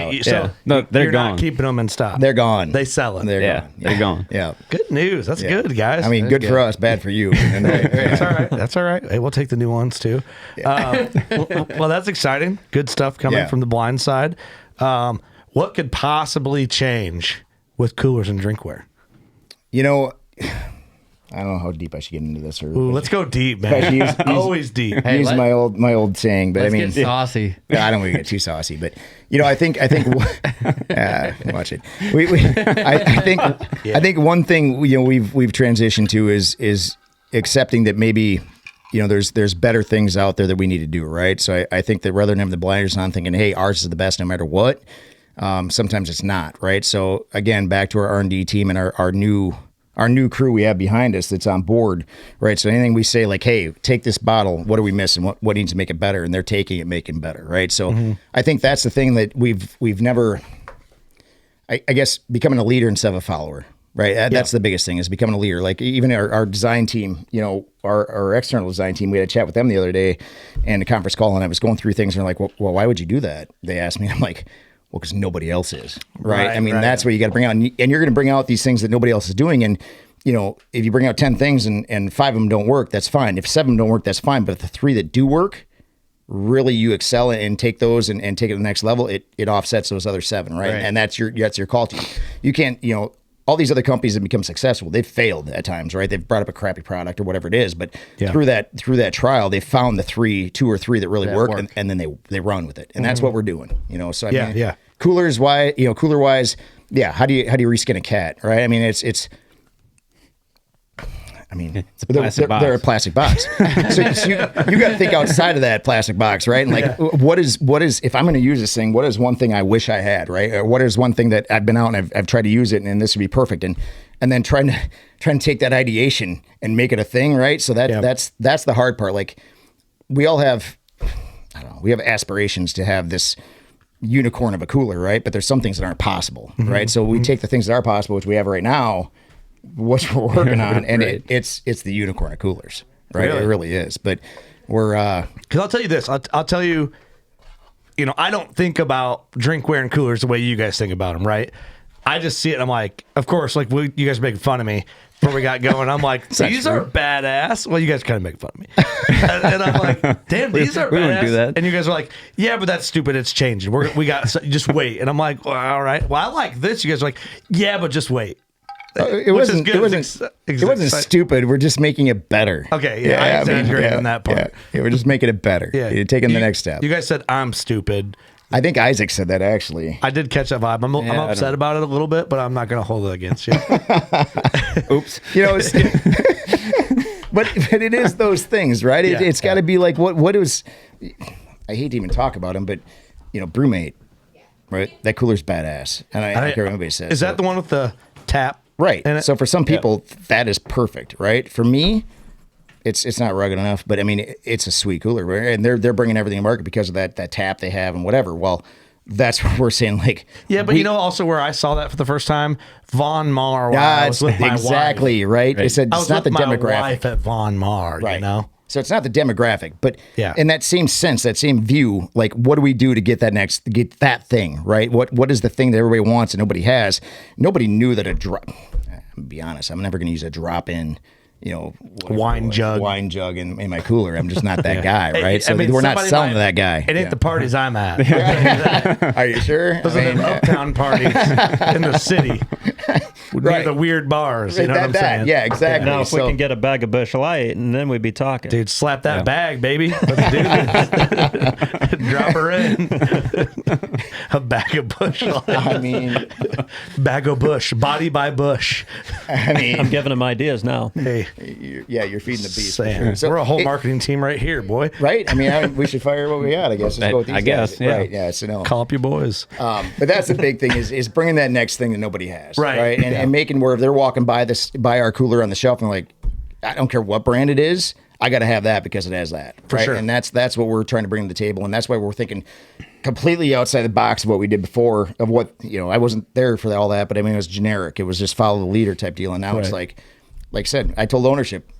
No, they're you're gone. not keeping them in stock. They're gone. They sell it. They're gone. They're gone. Yeah. Good news. That's good, guys. I mean, good for us, bad for you. That's all right. That's all right. Hey, we'll take the new ones too. Well, that's exciting. Good stuff coming from the blind side. What could possibly change with coolers and drinkware? I don't know how deep I should get into this. Ooh, let's go deep, man. Always deep. Hey, use my old saying, but I mean, get saucy. I don't want to get too saucy, but I think watch it. I think one thing we've transitioned to is accepting that maybe there's better things out there that we need to do, right? So I think that rather than having the blinders on, thinking, hey, ours is the best no matter what. Sometimes it's not, right? So again, back to our R&D team and our new crew we have behind us that's on board, right? So anything we say like, hey, take this bottle, what are we missing? What needs to make it better? And they're taking it, making it better, right? So I think that's the thing that we've never, I guess, becoming a leader instead of a follower, right? That's the biggest thing is becoming a leader. Like even our design team, our external design team, we had a chat with them the other day and a conference call, and I was going through things and they're like, well, why would you do that? They asked me, I'm like, well, because nobody else is, right? I mean, that's what you got to bring out. And you're going to bring out these things that nobody else is doing. And, if you bring out 10 things and 5 of them don't work, that's fine. If 7 don't work, that's fine. But if the 3 that do work, really you excel and take those and take it to the next level, it offsets those other 7, right? And that's your call to you. You can't, all these other companies that become successful, they've failed at times, right? They've brought up a crappy product or whatever it is, but through that trial, they found the 2 or 3 that really work. And then they run with it. And that's what we're doing, So I mean, coolers wise, cooler wise, how do you reskin a cat, right? I mean, it's a plastic box. They're a plastic box. so you got to think outside of that plastic box, right? And like, what is if I'm going to use this thing, what is one thing I wish I had, right? Or what is one thing that I've been out and I've tried to use it and this would be perfect, and then trying to take that ideation and make it a thing, right? So that's the hard part. Like we all have, we have aspirations to have this unicorn of a cooler, right? But there's some things that aren't possible, right? So we take the things that are possible, which we have right now, what we're working on, and it's the unicorn of coolers, right? Really? It really is. But we're because I'll tell you this, I'll tell you I don't think about drinkware and coolers the way you guys think about them, right? I just see it and I'm like, of course, like you guys are making fun of me before we got going. I'm like, these are badass. Well, you guys kind of make fun of me. and I'm like, damn, these are we badass. wouldn't do that. And you guys are like, yeah, but that's stupid. It's changing. We got, just wait. And I'm like, well, all right. Well, I like this. You guys are like, yeah, but just wait. It wasn't stupid. We're just making it better. Okay, yeah, I exaggerated on that part. Yeah, we're just making it better. Yeah, you're taking the next step. You guys said I'm stupid. I think Isaac said that actually. I did catch that vibe. I'm upset about it a little bit, but I'm not going to hold it against you. Oops. But it is those things, right? It's got to be like what is. I hate to even talk about him, but Brewmate, right? That cooler's badass, and I don't care what anybody says. Is that the one with the tap? Right. So for some people, that is perfect, right? For me, it's not rugged enough, but I mean, it's a sweet cooler, right? And they're bringing everything to market because of that tap they have and whatever. Well, that's what we're saying. Like, yeah, but also where I saw that for the first time, Von Mar. I was with my exactly wife. Right. They said it's not the demographic. My wife at Von Mar, right? So it's not the demographic, but yeah. In that same sense, that same view, like what do we do to get that thing, right? What is the thing that everybody wants and nobody has? Nobody knew that a drop. I'll be honest, I'm never going to use a drop-in, wine jug in my cooler. I'm just not that guy, right? So we're not selling to that guy. It ain't the parties I'm at. Are you sure? Those are the uptown parties in the city. Near the weird bars. You know what I'm saying? Yeah, exactly. Now, if we can get a bag of Busch Light, and then we'd be talking. Dude, slap that bag, baby. Let's do this. Drop her in. A bag of Busch Light. I mean, bag of Busch. Body by Busch. I mean, I'm giving them ideas now. Hey, you're feeding the beast. For sure. So we're a whole marketing team right here, boy. Right? I mean, we should fire what we got. I guess. Let's go with these guys. Yeah. Right? Yeah. So no. Call up your boys. But that's the big thing is bringing that next thing that nobody has. Right. And making where if they're walking by our cooler on the shelf and like, I don't care what brand it is, I got to have that because it has that. For sure. And that's what we're trying to bring to the table, and that's why we're thinking completely outside the box of what we did before. Of what I wasn't there for all that, but I mean it was generic. It was just follow the leader type deal, and now it's like I said, I told ownership,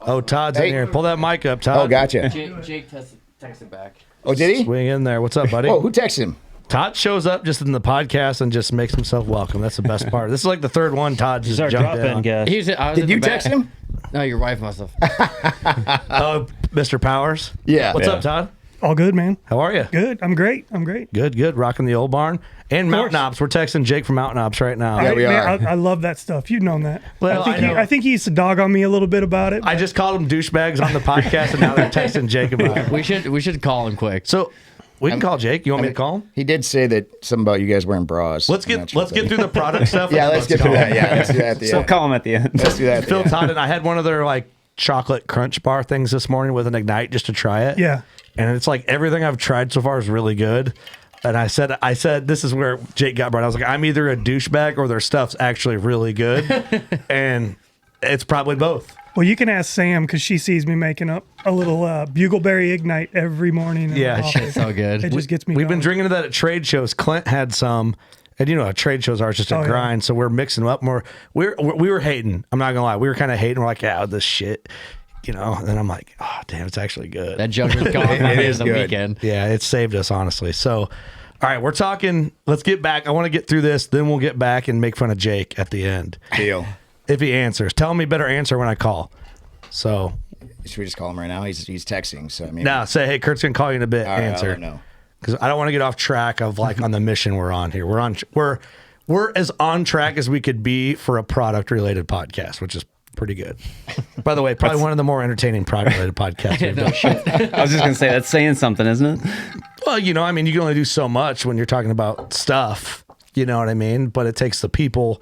Oh, Todd's in here. Pull that mic up, Todd. Oh, gotcha. Jake texted back. Oh, did he? Swing in there. What's up, buddy? Oh, who texted him? Todd shows up just in the podcast and just makes himself welcome. That's the best part. This is like the third one Todd just Our jumped drop-in in. guest. Did you text him? No, your wife must have. Oh, Mr. Powers? Yeah. What's up, Todd? All good, man. How are you? Good. I'm great. Good. Rocking the old barn. And Mountain Ops. We're texting Jake from Mountain Ops right now. Yeah, we are. I love that stuff. You've known that. Well, I think he used to dog on me a little bit about it. I just called him douchebags on the podcast, and now they're texting Jake about it. We should call him quick. So we can call Jake. You want me to call him? He did say that something about you guys wearing bras. Let's get through the product stuff. Yeah, let's get through that. Yeah, let's do that at the So end. call him at the end. Let's do that. Phil Todd and I had one of their like chocolate crunch bar things this morning with an Ignite just to try it. Yeah. And it's like everything I've tried so far is really good. And I said, this is where Jake got brought. I was like, I'm either a douchebag or their stuff's actually really good. And it's probably both. Well, you can ask Sam because she sees me making up a little bugleberry Ignite every morning. Yeah, it's so good. It just gets me We've been going. drinking that at trade shows. Clint had some. And how trade shows are, it's just a grind. So we're mixing them up more. We were hating. I'm not going to lie. We were kind of hating. We're like, yeah, this shit. And then I'm like, oh, damn, it's actually good. That jug was gone It is the good. weekend. Yeah, it saved us, honestly. So, all right, we're talking. Let's get back. I want to get through this. Then we'll get back and make fun of Jake at the end. Deal. If he answers. Tell him he better answer when I call. So. Should we just call him right now? He's texting. So maybe. No, say, hey, Kurt's going to call you in a bit. All right, answer. I'll let know. Because I don't want to get off track of like on the mission we're on here. We're as on track as we could be for a product related podcast, which is pretty good. By the way, probably one of the more entertaining product related podcasts we've done. I was just going to say, that's saying something, isn't it? Well, you can only do so much when you're talking about stuff. You know what I mean? But it takes the people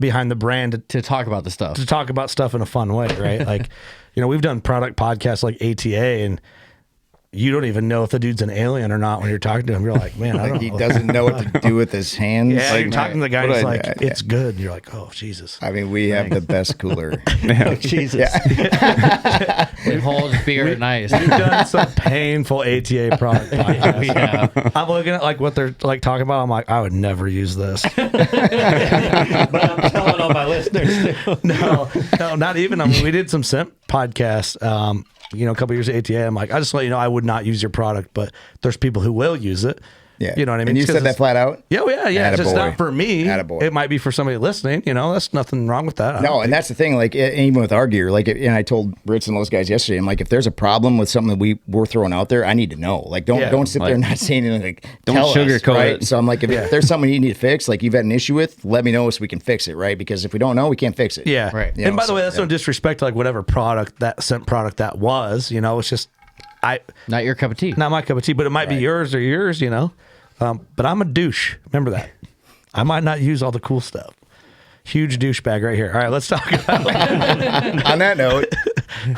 behind the brand To talk about the stuff. to talk about stuff in a fun way, right? Like, we've done product podcasts like ATA, and you don't even know if the dude's an alien or not when you're talking to him. You're like, man, I don't He know. doesn't know what to do with his hands. Yeah, you're talking to the guy who's like, Yeah. it's good. And you're like, oh, Jesus. I mean, we have the best cooler. Oh, Jesus. It holds beer and ice. We've done some painful ATA product podcasts. Yeah. I'm looking at like what they're like talking about. I'm like, I would never use this. But I'm telling all my listeners too. No, not even. I mean, we did some simp podcasts, a couple years at ATA. I'm like, I just let you know I would not use your product, but there's people who will use it. Yeah. You know what I mean? And you It's 'cause said that it's- flat out? Yeah, It's just Attaboy. not for me. Attaboy. It might be for somebody listening. That's nothing wrong with that. No, and that's the thing. Like even with our gear, like, and I told Ritz and those guys yesterday, I'm like, if there's a problem with something that we're throwing out there, I need to know. Like, don't sit there and not say anything. Like, Don't tell us, sugarcoat right? it. So I'm like, if there's something you need to fix, like you've had an issue with, let me know so we can fix it, right? Because if we don't know, we can't fix it. Yeah. Right. And by the way, that's no disrespect to like whatever product that scent product that was. It's just Not your cup of tea. not my cup of tea, but it might be yours or yours. But I'm a douche. Remember that. I might not use all the cool stuff. Huge douchebag right here. All right, let's talk about On that note,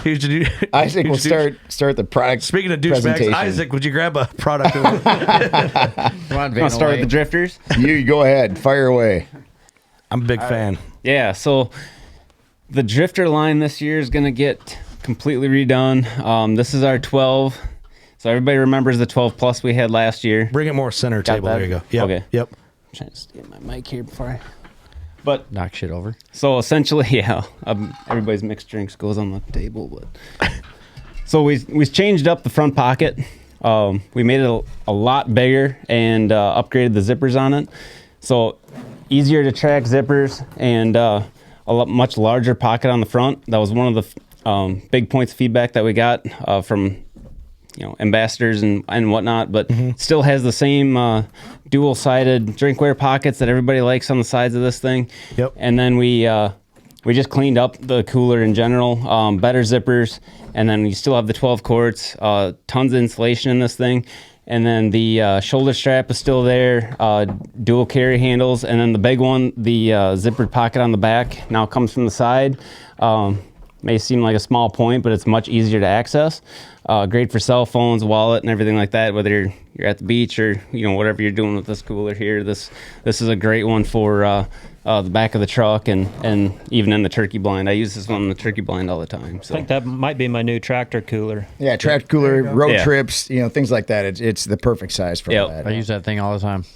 huge douche. Isaac will huge douche. start the product. Speaking of douchebags, presentation. Isaac, would you grab a product? Come on, Want to start with the drifters? You go ahead, fire away. I'm a big fan. Yeah, so the drifter line this year is going to get completely redone. This is our 12. So everybody remembers the 12 plus we had last year. Bring it more center table. that? There you go. Yep. Okay. Yep. I'm trying to get my mic here before I... But Knock shit over. so essentially, yeah, everybody's mixed drinks goes on the table. But so we changed up the front pocket. We made it a lot bigger and upgraded the zippers on it. So easier to track zippers and much larger pocket on the front. That was one of the big points of feedback that we got from ambassadors and whatnot, but still has the same dual-sided drinkware pockets that everybody likes on the sides of this thing. Yep. And then we just cleaned up the cooler in general, better zippers, and then you still have the 12 quarts, tons of insulation in this thing. And then the shoulder strap is still there, dual carry handles, and then the big one, the zippered pocket on the back, now comes from the side. May seem like a small point, but it's much easier to access. Great for cell phones, wallet, and everything like that. Whether you're at the beach or whatever you're doing with this cooler here, this is a great one for the back of the truck and even in the turkey blind. I use this one in the turkey blind all the time. So I think that might be my new tractor cooler. Yeah, tractor cooler, road Yeah. trips, things like that. It's the perfect size for Yep. that. I use that thing all the time.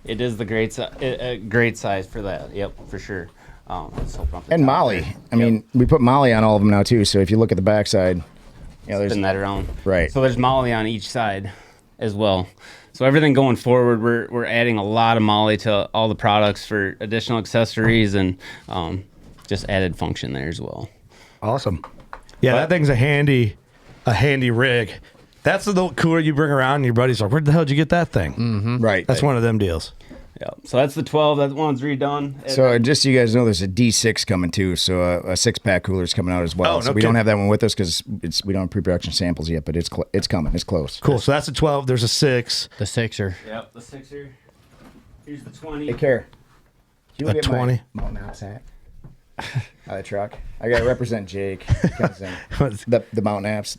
it is the great size for that. Yep, for sure. Let's open up the And top Molly. there. I mean, we put Molly on all of them now too. So if you look at the backside, there's Spin that around. Right. So there's Molly on each side as well. So everything going forward, we're adding a lot of Molly to all the products for additional accessories and just added function there as well. Awesome. Yeah, that thing's a handy rig. That's the cooler you bring around and your buddy's like, where the hell did you get that thing? right. That's one of them deals. Yeah. So that's the 12. That one's redone. So just so you guys know, there's a D6 coming too. So a 6-pack cooler is coming out as well. Oh, no so we don't kidding. have that one with us because we don't have pre-production samples yet, but it's coming. It's close. Cool. So that's a 12. There's a 6. The Sixer. Yep, the 6er. Here's the 20. Hey, Care. Can you A get 20? my Mountain Apps hat? Out of the truck. I gotta represent Jake. the Mountain Apps.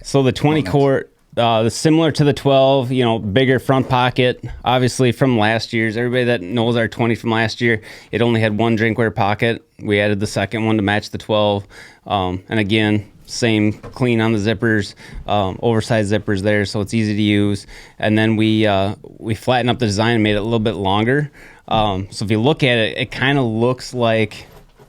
So the 20 quart, similar to the 12, bigger front pocket. Obviously from last year's, everybody that knows our 20 from last year, it only had one drinkware pocket. We added the second one to match the 12. And again, same clean on the zippers, oversized zippers there, so it's easy to use. And then we flattened up the design and made it a little bit longer. So if you look at it, it kind of looks like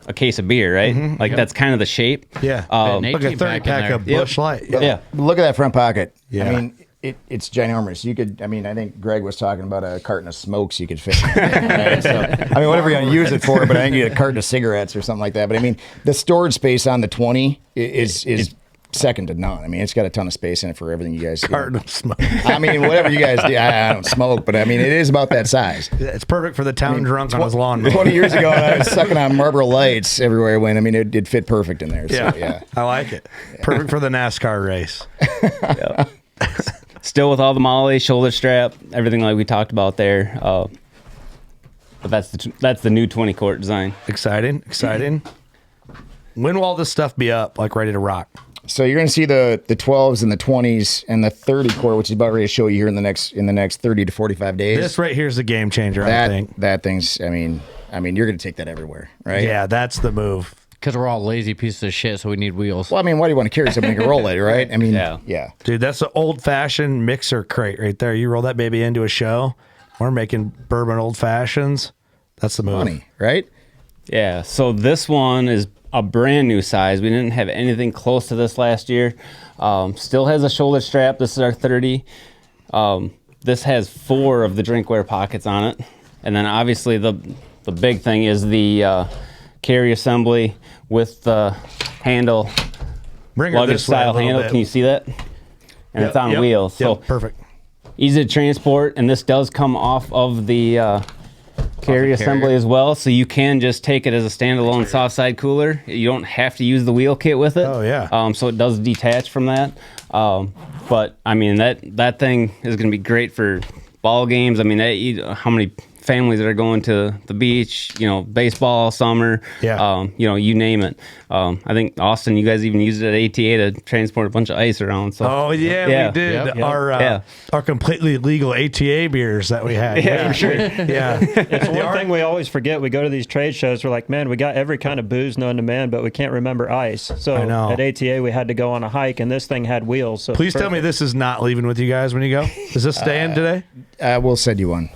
a case of beer, right? That's kind of the shape. Yeah. Nate Like a came back 30 in pack there. of Busch Light. Yeah. Look at that front pocket. Yeah. I mean, it's ginormous. You could, I think Greg was talking about a carton of smokes you could fit. Right? So, whatever you're going to use it for, but I think you get a carton of cigarettes or something like that. But I mean, the storage space on the 20 is second to none. I mean, it's got a ton of space in it for everything you guys do. Carton of smoke. Whatever you guys do. I don't smoke, but it is about that size. It's perfect for the town drunk on his lawn. 20 years ago, I was sucking on Marlboro Lights everywhere I went. It fit perfect in there. So, yeah. I like it. Perfect for the NASCAR race. Still with all the Molly, shoulder strap, everything like we talked about there. But that's the new 20 quart design. Exciting. When will all this stuff be up, like ready to rock? So you're going to see the 12s and the 20s and the 30 core, which is about ready to show you here in the next 30 to 45 days. This right here is the game changer, I think. That thing's, you're going to take that everywhere, right? Yeah, that's the move. because we're all lazy pieces of shit, so we need wheels. Well, I mean, why do you want to carry something to roll it, right? I mean, yeah. Dude, that's an old-fashioned mixer crate right there. You roll that baby into a show. We're making bourbon old fashions. That's the move. Funny, right? Yeah. So this one is a brand new size. We didn't have anything close to this last year. Still has a shoulder strap. This is our 30. This has 4 of the drinkware pockets on it. And then obviously the big thing is the carry assembly with the handle, luggage style handle. Can you see that? And it's on wheels. So perfect. Easy to transport, and this does come off of the carry assembly as well, so you can just take it as a standalone soft side cooler. You don't have to use the wheel kit with it. Oh yeah. So it does detach from that. But I mean that thing is going to be great for ball games. I mean, how many families that are going to the beach, baseball, summer, you name it. I think Austin, you guys even used it at ATA to transport a bunch of ice around. So we did. Yep. Our completely legal ATA beers that we had. Yeah, for sure. Yeah. It's one thing we always forget. We go to these trade shows. We're like, man, we got every kind of booze known to man, but we can't remember ice. So at ATA, we had to go on a hike, and this thing had wheels. So please tell me this is not leaving with you guys when you go. Is this staying today? We'll send you one.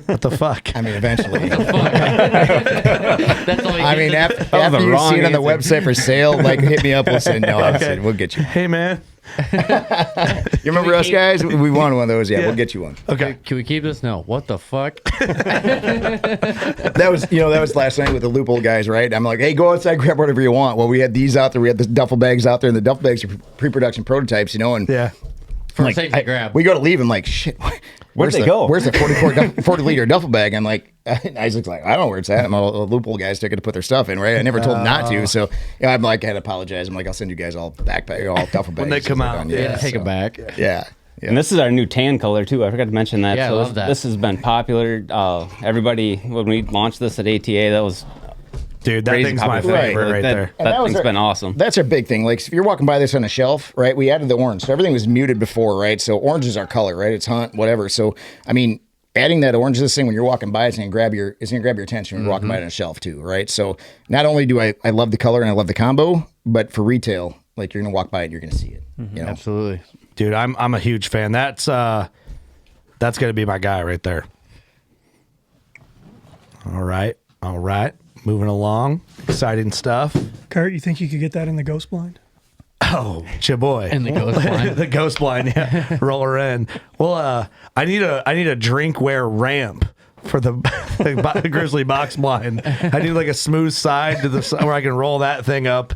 What the fuck? I mean, eventually. That's all I mean, after you see it on the website for sale, hit me up. We'll say no. Okay. We'll get you. Hey, man. You remember us guys? We won one of those. Yeah, we'll get you one. Okay. Can we keep this? No. What the fuck? That was last night with the Loophole guys, right? I'm like, hey, go outside, grab whatever you want. Well, we had these out there. We had the duffel bags out there, and the duffel bags are pre-production prototypes, and For safety grab. We go to leave. I'm like, shit. Where'd they go? Where's the 40-liter duffel bag? I'm like, Isaac's like, I don't know where it's at. I'm all the Loophole guys took it to put their stuff in, right? I never told them not to. So I'm like, I had to apologize. I'm like, I'll send you guys all backpack, all duffel bags. When they come out. Take it back. Yeah. And this is our new tan color too. I forgot to mention that. Yeah, so I love that. This has been popular. Everybody, when we launched this at ATA, that was dude, that crazy thing's my popular. favorite right there. That thing's been awesome. That's our big thing. Like, if you're walking by this on a shelf, right? We added the orange, so everything was muted before, right? So orange is our color, right? It's hunt, whatever. So I mean, adding that orange to this thing when you're walking by, it's gonna grab your attention when you're walking by it on a shelf too, right? So not only do I love the color and I love the combo, but for retail, like, you're gonna walk by it and you're gonna see it. Absolutely. Dude, I'm a huge fan. That's gonna be my guy right there. All right. Moving along. Exciting stuff. Kurt, you think you could get that in the ghost blind? Oh, chaboy. And the ghost blind. The ghost blind, yeah. Roll her in. Well, I need a drinkware ramp for the Grizzly box blind. I need like a smooth side to the where I can roll that thing up.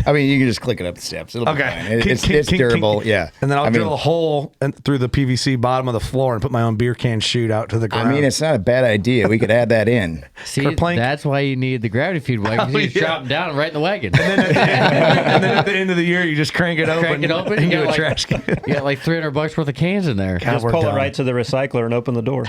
I mean, you can just click it up the steps. It'll be fine. It's durable, yeah. And then I'll drill a hole through the PVC bottom of the floor and put my own beer can chute out to the ground. I mean, it's not a bad idea. We could add that in. See, that's why you need the gravity feed wagon. You just drop them down right in the wagon. And then at the end of the year, you just crank it open. Into a trash can. You got like $300 worth of cans in there. Just pull it right to the recycler and open the door.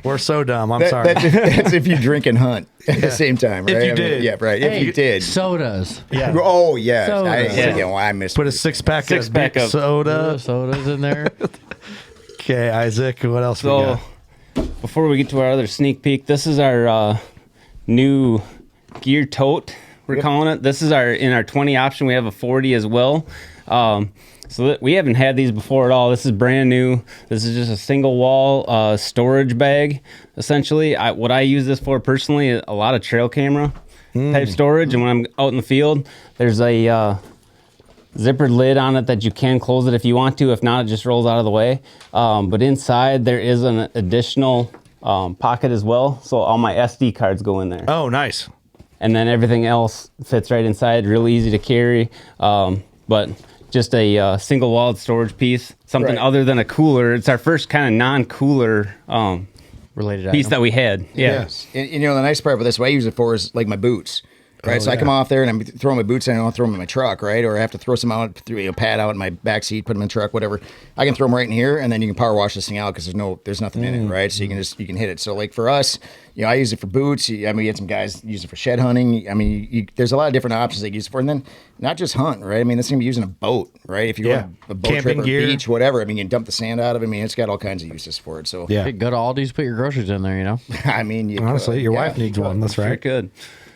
We're so dumb. I'm sorry. That's if you drink and hunt at the same time, right? If you did. Yeah, right. If you did. Sodas. Yeah. Oh, yeah. Sodas. I missed. Put a six-pack of soda. Sodas in there. Okay, Isaac, what else we got? Before we get to our other sneak peek, this is our new gear tote, we're calling it. This is in our 20 option. We have a 40 as well. So we haven't had these before at all. This is brand new. This is just a single wall storage bag, essentially. What I use this for personally, a lot of trail camera type storage. And when I'm out in the field, there's a zippered lid on it that you can close it if you want to. If not, it just rolls out of the way. But inside there is an additional pocket as well. So all my SD cards go in there. Oh, nice. And then everything else fits right inside. Really easy to carry. But just a single walled storage piece, something other than a cooler. It's our first kind of non-cooler related piece item that we had. Yeah. Yes. And the nice part about this, what I use it for is like my boots. right? So I come off there and I'm throwing my boots in and I'll throw them in my truck, right? Or I have to throw some out, pad out in my back seat, put them in the truck, whatever. I can throw them right in here, and then you can power wash this thing out because there's nothing in it, right? So you can hit it. So like for us, I use it for boots. I mean, we had some guys use it for shed hunting. I mean, there's a lot of different options they use it for, and then not just hunt, right? I mean, this is gonna be using a boat, right? If you go on a boat Camping trip or gear. beach, whatever. I mean, you can dump the sand out of it. I mean, it's got all kinds of uses for it. So Yeah. Hey, go to Aldi's, put your groceries in there. I mean, you Honestly, could. your Yeah, wife needs you one. could. That's right. Good.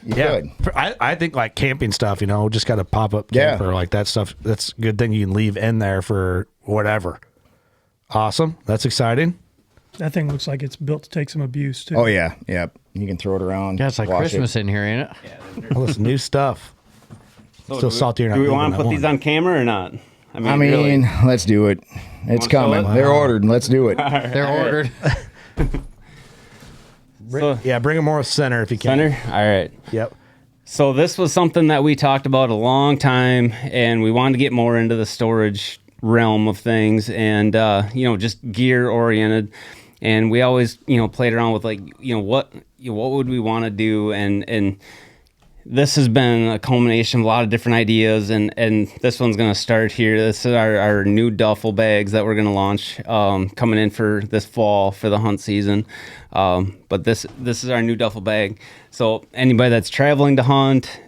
You Yeah, could. I think like camping stuff, just got a pop up Yeah. camper like that stuff. That's a good thing you can leave in there for whatever. Awesome, that's exciting. That thing looks like it's built to take some abuse too. Oh yeah, yeah. You can throw it around. Yeah, it's like wash Christmas in here, ain't it? Well, this new stuff. Still salty or not? Do we moving want to that put these one. on camera or not? I mean, really. let's do it. It's Wanna show coming. it? They're ordered. Let's do it. They're ordered. Yeah, bring them more center if you can. Center. All right. Yep. So this was something that we talked about a long time, and we wanted to get more into the storage realm of things, and just gear oriented. And we always played around with like what would we want to do, and this has been a culmination of a lot of different ideas, and this one's going to start here. This is our new duffel bags that we're going to launch coming in for this fall for the hunt season. But this is our new duffel bag. So anybody that's traveling to hunt,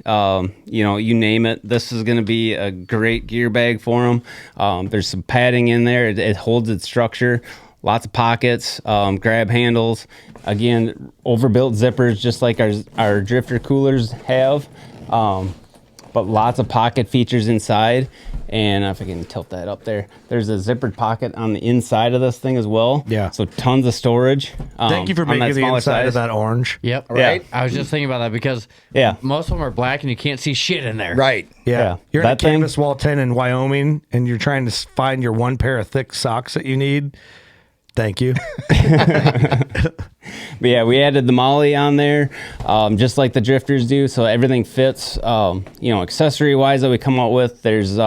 you name it, this is going to be a great gear bag for them. There's some padding in there. It holds its structure. Lots of pockets, grab handles. Again, overbuilt zippers, just like our drifter coolers have. But lots of pocket features inside. And if I can tilt that up there, there's a zippered pocket on the inside of this thing as well. Yeah. So tons of storage. Thank you for on that making the smaller inside of size. that orange. Yep. Right. I was just thinking about that because most of them are black and you can't see shit in there. Right. Yeah. You're in a That thing- canvas wall tent in Wyoming, and you're trying to find your one pair of thick socks that you need. Thank you. But yeah, we added the molly on there, just like the drifters do, so everything fits. Accessory wise that we come out with, there's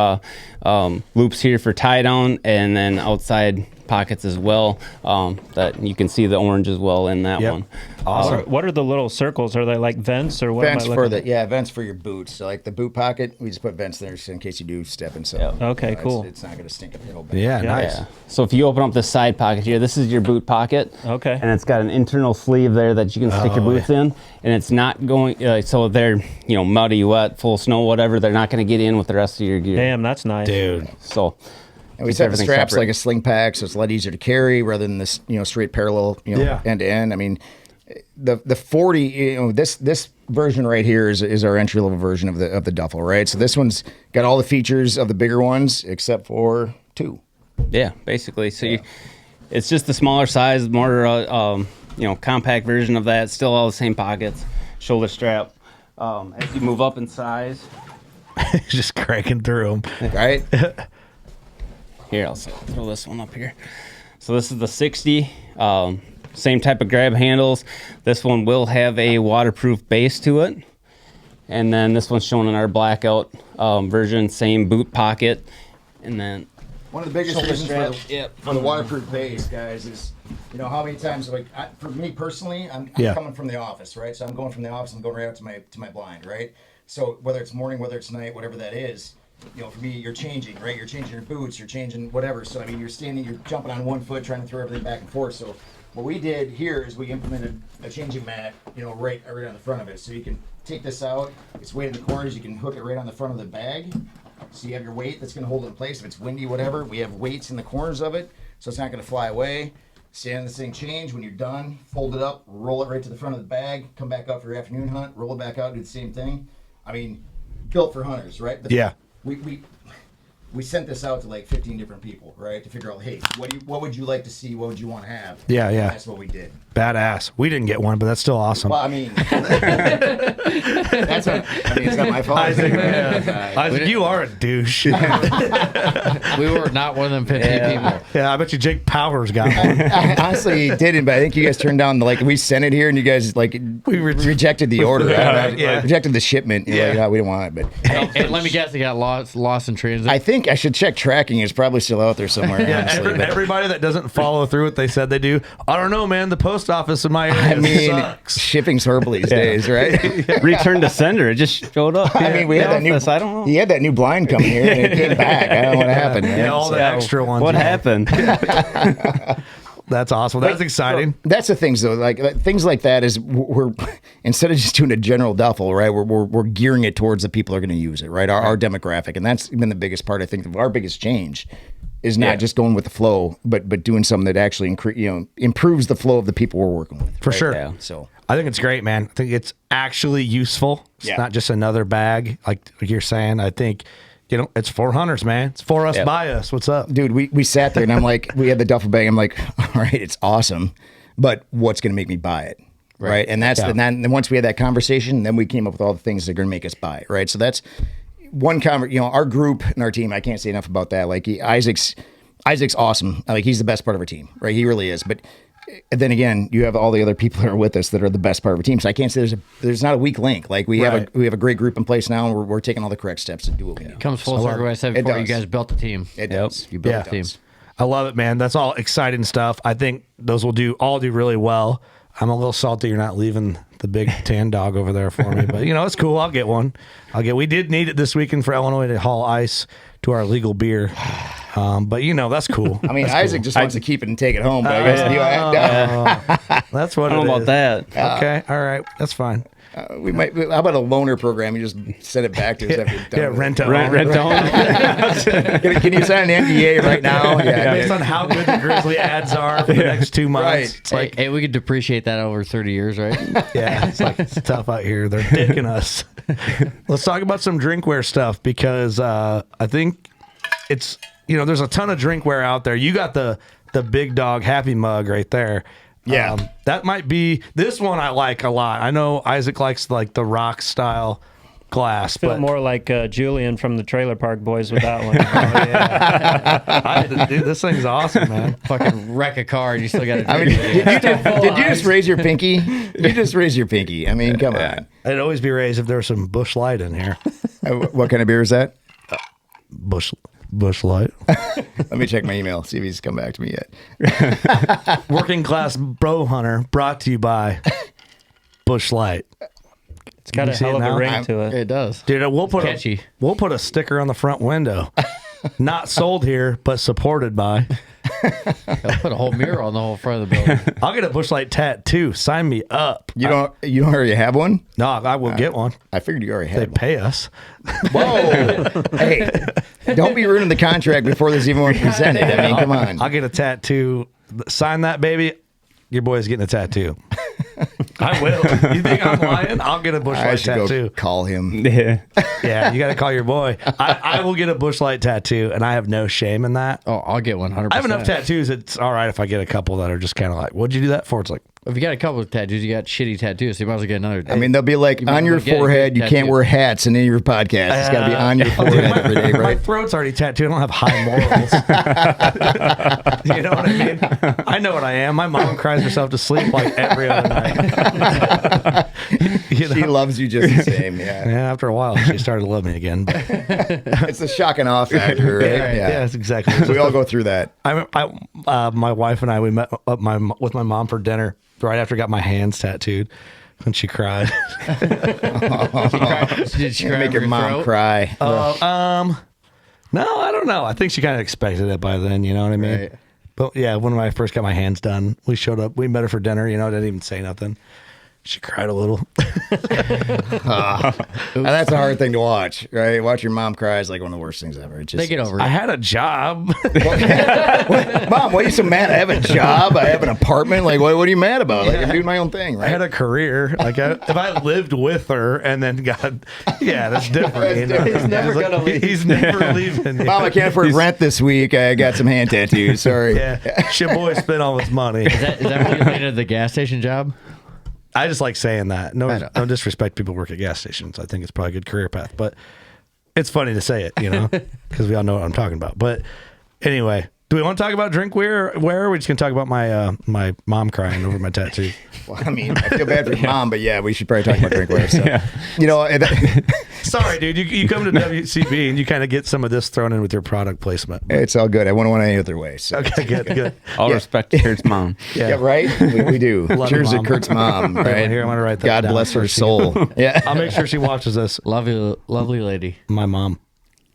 loops here for tie down, and then outside pockets as well. That you can see the orange as well in that one. Awesome. What are the little circles? Are they like vents or what? Vents am I for looking vents for your boots. So like the boot pocket, we just put vents there just in case you do step in something. Okay, cool. It's not going to stink up your whole bag. Yeah, nice. Yeah. So if you open up the side pocket here, this is your boot pocket. Okay. And it's got an internal sleeve there that you can stick your boots in, and it's not going. So they're muddy, wet, full of snow, whatever. They're not going to get in with the rest of your gear. Damn, that's nice. Dude. So. And we Keeps set the everything straps separate. like a sling pack, so it's a lot easier to carry rather than this, straight parallel, end to end. I mean, the 40, this version right here is our entry level version of the duffel, right? So this one's got all the features of the bigger ones except for 2. Yeah, basically. So it's just the smaller size, more compact version of that. Still all the same pockets, shoulder strap. As you move up in size, Just cranking through them. Right? here I'll throw this one up here. So this is the 60. Same type of grab handles. This one will have a waterproof base to it. And then this one's shown in our blackout version, same boot pocket. And then One of the biggest Shoulder reasons strap. for the waterproof base, guys, is how many times for me personally, I'm coming from the office, right? So I'm going from the office, I'm going right out to my blind, right? So whether it's morning, whether it's night, whatever that is, for me, you're changing, right? You're changing your boots, you're changing whatever. So I mean, you're jumping on one foot, trying to throw everything back and forth. So what we did here is we implemented a changing mat, right on the front of it. So you can take this out. It's weight in the corners. You can hook it right on the front of the bag. So you have your weight that's going to hold it in place. If it's windy, whatever, we have weights in the corners of it, so it's not going to fly away. Stand this thing, change. When you're done, fold it up, roll it right to the front of the bag, come back up for your afternoon hunt, roll it back out, do the same thing. I mean, built for hunters, right? Yeah. We sent this out to like 15 different people, right? To figure out, hey, what would you like to see? What would you want to have? Yeah, And yeah. that's what we did. Badass. We didn't get one, but that's still awesome. Well, I mean, it's not my fault. Isaac, you are a douche. We were not one of them 50 people. Yeah, I bet you Jake Powers got one. I honestly didn't, but I think you guys turned down we sent it here and you guys rejected the order. Yeah. Rejected the shipment. Yeah. We don't want it. But Hey, let me guess, it got lost in transit. I think think I should check tracking. It's probably still out there somewhere. Yeah, honestly, everybody that doesn't follow through what they said they do, I don't know, man. The post office in my area sucks. Shipping's horrible these days, right? Return to sender. It just showed up. I mean, we had that new. I don't know. He had that new blind coming here, and it came back. I don't know what happened. Yeah, Man. all the extra ones. What happened? That's awesome. That's exciting. That's the things though. Like things like that is we're instead of just doing a general duffel, right? We're gearing it towards the people who are going to use it, right? Our demographic, and that's been the biggest part. I think of our biggest change is not just going with the flow, but doing something that actually improves the flow of the people we're working with. For right? sure. Yeah. So I think it's great, man. I think it's actually useful. It's not just another bag, like you're saying. I think, it's for hunters, man. It's for us, by us. What's up? Dude, we sat there and I'm like, we had the duffel bag. I'm like, all right, it's awesome, but what's going to make me buy it? Right. And that's then once we had that conversation, then we came up with all the things that are going to make us buy it. Right. So that's one our group and our team. I can't say enough about that. Like Isaac's awesome. Like he's the best part of our team, right? He really is. But then again, you have all the other people that are with us that are the best part of our team. So I can't say there's not a weak link. Like we have a great group in place now, and we're taking all the correct steps to do what we need. Comes full circle. I said before, you guys built the team. It does. You built the team. I love it, man. That's all exciting stuff. I think those will all do really well. I'm a little salty you're not leaving the big tan dog over there for me, but it's cool. I'll get one. We did need it this weekend for Illinois to haul ice to our legal beer. But that's cool. I mean, Isaac just wants to keep it and take it home. But I guess that's what I don't know about that. Okay, all right, that's fine. we might. How about a loaner program? You just send it back to us after you're done. Yeah, with it. rent to own. Rent to own. Can you sign an NDA right now? Yeah, Based on how good the Grizzly ads are for the next 2 months. Right. It's like, Hey, we could depreciate that over 30 years, right? yeah, it's tough out here. They're dicking us. Let's talk about some drinkware stuff because I think it's there's a ton of drinkware out there. You got the big dog happy mug right there. Yeah. That might be this one I like a lot. I know Isaac likes like the rock style glass. Feel but more like Julian from the Trailer Park Boys with that one. Dude, this thing's awesome, man. Fucking wreck a car and you still got to I mean, did you just raise your pinky? You just raised your pinky. I mean, come on. It'd always be raised if there was some Busch Light in here. What kind of beer is that? Busch Light. Let me check my email, see if he's come back to me yet. Working Class Bro Hunter, brought to you by Busch Light. It's got a hell of a ring to it. It does. Dude, we'll put Catchy. we'll put a sticker on the front window. Not sold here, but supported by. I'll put a whole mirror on the whole front of the building. I'll get a Busch Light tattoo. Sign me up. You don't already have one? No, I will get one. I figured you already They had one. pay us. Whoa. Hey, don't be ruining the contract before there's even one presented. I mean, come on. I'll get a tattoo. Sign that, baby. Your boy's getting a tattoo. I will. You think I'm lying? I'll get a Busch I Light should tattoo. go call him. Yeah. Yeah, you got to call your boy. I will get a Busch Light tattoo, and I have no shame in that. Oh, I'll get 100%. I have enough tattoos. It's all right if I get a couple that are just kind of like, what'd you do that for? It's like, If you got a couple of tattoos, you got shitty tattoos, so you might as well get another. I mean, they'll be like, might on your as well get a forehead, good you can't tattoo. wear hats in any of your podcasts. It's got to be on your forehead every day, my right? throat's already tattooed. I don't have high morals. You know what I mean? I know what I am. My mom cries herself to sleep like every other night. You know? She loves you just the same, yeah. Yeah, after a while, she started to love me again. But, It's a shock and awe factor, right? yeah, that's exactly. We all go through that. My wife and I, we met with my mom for dinner right after I got my hands tattooed, and she cried. Did she cry Make over your mom throat? cry. No, I don't know. I think she kind of expected it by then. You know what I mean? Right. But yeah, when I first got my hands done, we showed up. We met her for dinner. Didn't even say nothing. She cried a little. And that's a hard thing to watch, right? Watch your mom cry is like one of the worst things ever. It just, They get over I it. had a job. Mom, why are you so mad? I have a job. I have an apartment. Like, what are you mad about? Like, I'm doing my own thing, I right? had a career. Like, if I lived with her and then got, yeah, that's different. He's never gonna leave. He's never leaving. Mom, I can't afford rent this week. I got some hand tattoos. Sorry. Yeah, your boy spent all his money. Is that what you landed the gas station job? I just like saying that. No, I know. no disrespect. People who work at gas stations. I think it's probably a good career path, but it's funny to say it, because we all know what I'm talking about. But anyway, do we want to talk about drinkware? Where are we just gonna talk about my my mom crying over my tattoo? Well, I mean, I feel bad for your mom, but yeah, we should probably talk about drinkware. So, Sorry, dude. You come to WCB and you kind of get some of this thrown in with your product placement. It's all good. I wouldn't want any other way. So. Okay, good. All respect to Kurt's mom. Yeah, right? We do. Love Cheers you, to Mom. Kurt's mom, right? Here, I'm going to write that God down bless her first. soul. Yeah. I'll make sure she watches this. Lovely lady. My mom.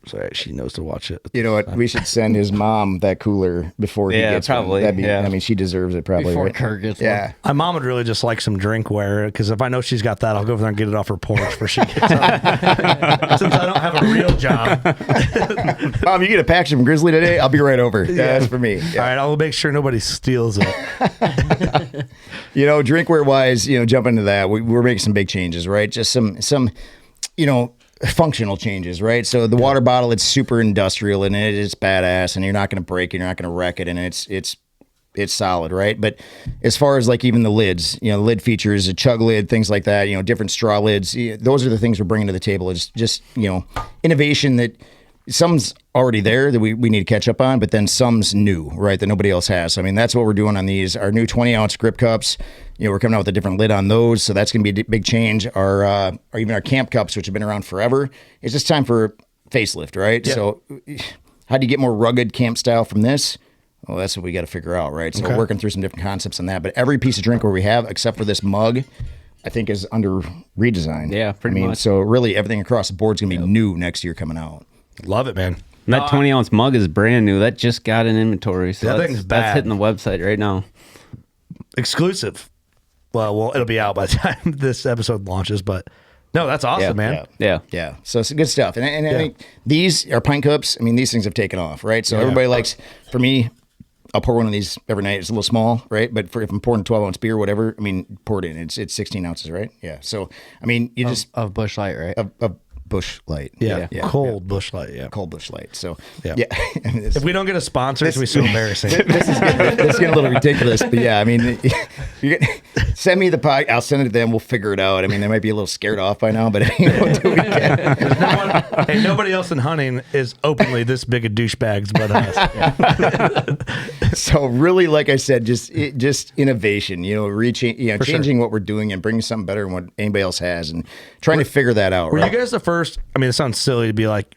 Sorry, she knows to watch it. You know what? We should send his mom that cooler before he gets probably. one. Yeah. I mean, she deserves it probably. Before Right? Kurt gets Yeah. My mom would really just like some drinkware because if I know she's got that, I'll go over there and get it off her porch before she gets up. Since I don't have a real job. Mom, you get a package from Grizzly today? I'll be right over. Yeah, that's for me. All Yeah. right, I'll make sure nobody steals it. You know, drinkware wise, jump into that. We're making some big changes, right? Just some, functional changes, right? So the water bottle, it's super industrial and it's badass, and you're not going to break it, you're not going to wreck it, and it's solid, right? But as far as like even the lids, the lid features, a chug lid, things like that, different straw lids, those are the things we're bringing to the table. It's just innovation that some's already there that we need to catch up on, but then some's new, right, that nobody else has. So, I mean, that's what we're doing on these. Our new 20-ounce grip cups, we're coming out with a different lid on those, so that's going to be a big change. Our even our camp cups, which have been around forever, it's just time for facelift, right? Yeah. So how do you get more rugged camp style from this? Well, that's what we got to figure out, right? So we're working through some different concepts on that, but every piece of drinkware we have, except for this mug, I think is under redesign. Yeah, pretty much. So really everything across the board is going to be new next year coming out. Love it, man. And that 20-ounce mug is brand new. That just got in inventory. So That thing's bad. that's hitting the website right now. Exclusive. Well, it'll be out by the time this episode launches, but no, that's awesome, man. Yeah. So it's good stuff. And I think these are pint cups. I mean, these things have taken off, right? So everybody likes, for me, I'll pour one of these every night. It's a little small, right? But if I'm pouring a 12-ounce beer or whatever, I mean, pour it in. It's 16 ounces, right? Yeah. So, I mean, you just... Of Busch Light, right? Of Busch Light. Yeah. Cold Busch Light, yeah. Cold Busch Light. So, Yeah. This, If we don't get a sponsor, it's going to be so embarrassing. this is getting a little ridiculous, but yeah, I mean, send me the pod. I'll send it to them. We'll figure it out. I mean, they might be a little scared off by now, but we'll do what we can. Hey, nobody else in hunting is openly this big of douchebags but us. So really, like I said, just innovation, changing what we're doing and bringing something better than what anybody else has, and trying to figure that out. Were right? you guys the first? I mean, it sounds silly to be like,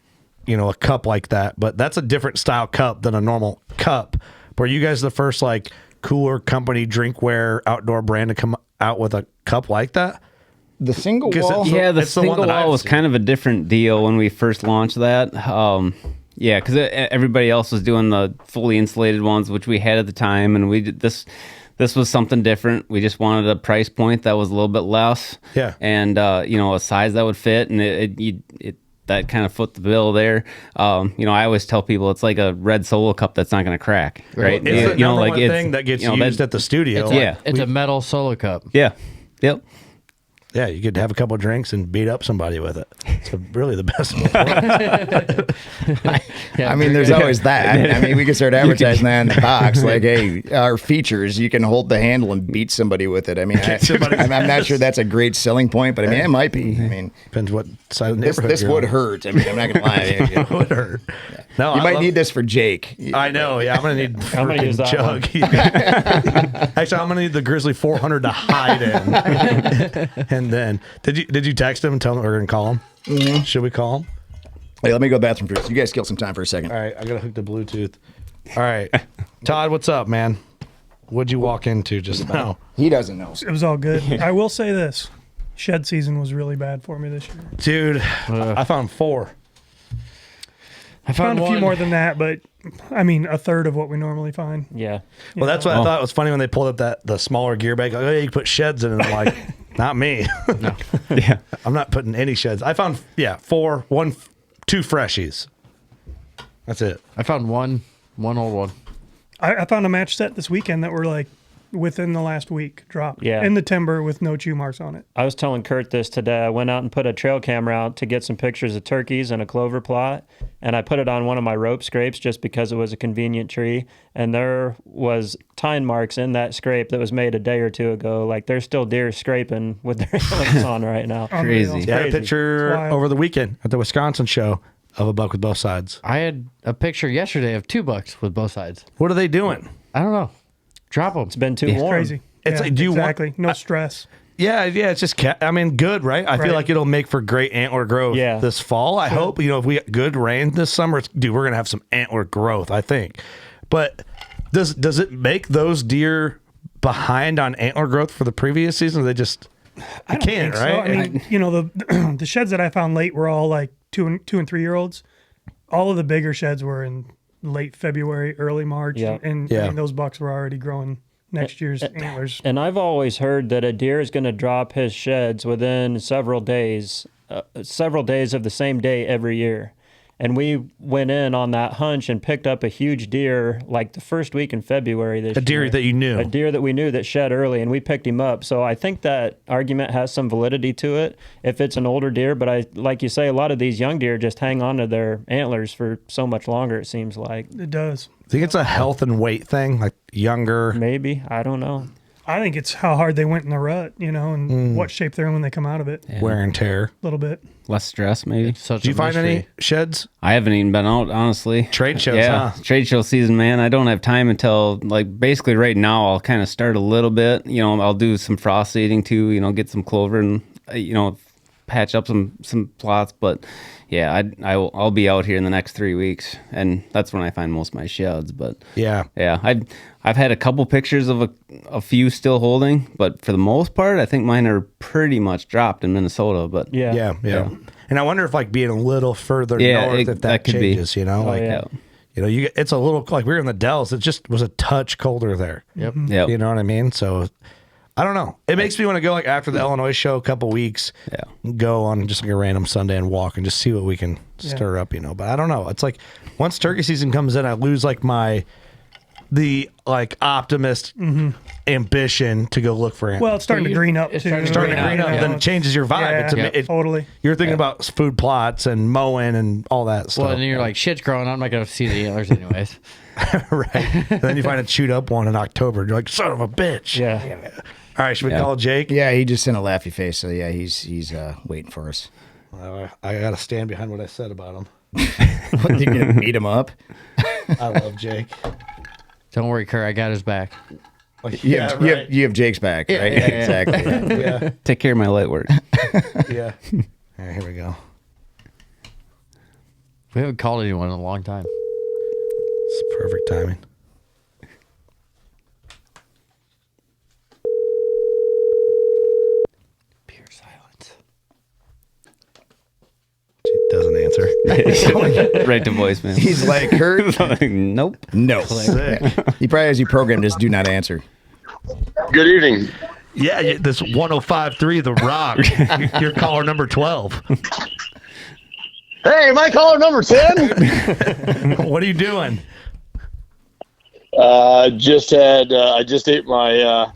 a cup like that, but that's a different style cup than a normal cup. Were you guys the first like cooler company drinkware outdoor brand to come out with a cup like that? The single Guess wall? it's- Yeah, the it's the one single that I've wall was seen. kind of a different deal when we first launched that. Yeah, because everybody else was doing the fully insulated ones, which we had at the time, and we did this. This was something different. We just wanted a price point that was a little bit less, and a size that would fit, and it that kind of foot the bill there. I always tell people it's like a red Solo cup that's not going to crack, right? It's the number one thing that gets used at the studio. It's a metal Solo cup. Yeah. Yep. Yeah, you could have a couple of drinks and beat up somebody with it. It's really the best one. I mean, there's always that. I mean, we could start advertising that in the box. Like, hey, our features, you can hold the handle and beat somebody with it. I mean, I'm not sure that's a great selling point, but I mean, it might be. I mean, depends what side of the neighborhood this you're would on. hurt. I mean, I'm not going to lie. It would hurt. No, You I might love- need this for Jake. I know. Yeah, I'm gonna need. I'm gonna use that jug. Actually, I'm gonna need the Grizzly 400 to hide in. And then, did you text him and tell him we're gonna call him? Mm-hmm. Should we call him? Hey, let me go to the bathroom first. You guys kill some time for a second. All right, I gotta hook the Bluetooth. All right, Todd, what's up, man? What'd you walk into just now? He doesn't know. It was all good. I will say this: shed season was really bad for me this year. Dude, I found 4. I found a few more than that, but I mean, a third of what we normally find. Yeah. Well, that's what I thought was funny when they pulled up the smaller gear bag. Like, oh, yeah, you can put sheds in it. I'm like, not me. No. Yeah. I'm not putting any sheds. I found 4, 2 freshies. That's it. I found one old one. I found a match set this weekend that were like within the last week dropped. Yeah. In the timber with no chew marks on it. I was telling Kurt this today. I went out and put a trail camera out to get some pictures of turkeys and a clover plot, and I put it on one of my rope scrapes just because it was a convenient tree, and there was tine marks in that scrape that was made a day or two ago. Like, there's still deer scraping with their helmets on right now. Crazy. Unreal. Yeah, I had a Crazy. picture It's wild. over the weekend at the Wisconsin show of a buck with both sides. I had a picture yesterday of 2 bucks with both sides. What are they doing? I don't know. Drop them. It's been too It's warm. crazy. It's like, do you want- exactly. No stress. Yeah, it's just good, right? I feel like it'll make for great antler growth this fall. I hope, if we get good rain this summer, we're going to have some antler growth, I think. But does it make those deer behind on antler growth for the previous season? They just can't, right? So. I mean, the sheds that I found late were all like 2 and 3 year olds. All of the bigger sheds were in late February, early March, and those bucks were already growing next year's antlers. And I've always heard that a deer is going to drop his sheds within several days of the same day every year. And we went in on that hunch and picked up a huge deer like the first week in February this year. A deer that you knew. A deer that we knew that shed early, and we picked him up. So I think that argument has some validity to it if it's an older deer. But like you say, a lot of these young deer just hang on to their antlers for so much longer, it seems like. It does. I think it's a health and weight thing, like younger. Maybe. I don't know. I think it's how hard they went in the rut, and what shape they're in when they come out of it. Yeah. Wear and tear. A little bit. Less stress, maybe. Did you find any sheds? I haven't even been out, honestly. Trade shows, huh? Trade show season, man. I don't have time until, basically right now, I'll kind of start a little bit. I'll do some frost seeding too, get some clover and, patch up some plots. But, yeah, I'll be out here in the next 3 weeks, and that's when I find most of my sheds. But, yeah, I've had a couple pictures of a few still holding, but for the most part, I think mine are pretty much dropped in Minnesota. But yeah. And I wonder if being a little further north, if that could changes, be. It's a little we were in the Dells. It just was a touch colder there. Yep. You know what I mean? So I don't know. It makes me want to go after the Illinois show, a couple weeks. Yeah. Go on just a random Sunday and walk and just see what we can stir up. But I don't know. It's once turkey season comes in, I lose the optimist ambition to go look for it. Well, it's starting to green up too. Starting to green up, then it changes your vibe. Totally. You're thinking about food plots and mowing and all that stuff. Well, and you're like, shit's growing. I'm not going to see the antlers anyways. Right. And then you find a chewed up one in October. You're like, son of a bitch. Yeah. All right, should we call Jake? Yeah, he just sent a laughy face. So yeah, he's waiting for us. I got to stand behind what I said about him. What, you gonna beat him up? I love Jake. Don't worry, Kerr. I got his back. You have Jake's back, right? Yeah. Exactly. Yeah. Take care of my light work. Yeah. All right, here we go. We haven't called anyone in a long time. It's perfect timing. Pure silence. She doesn't answer. Right to voicemail. He's like, Kurt? Nope. No. He probably has you programmed as do not answer. Good evening. Yeah, this 105.3 The Rock. You're caller number 12. Hey, my caller number 10. What are you doing? I just ate my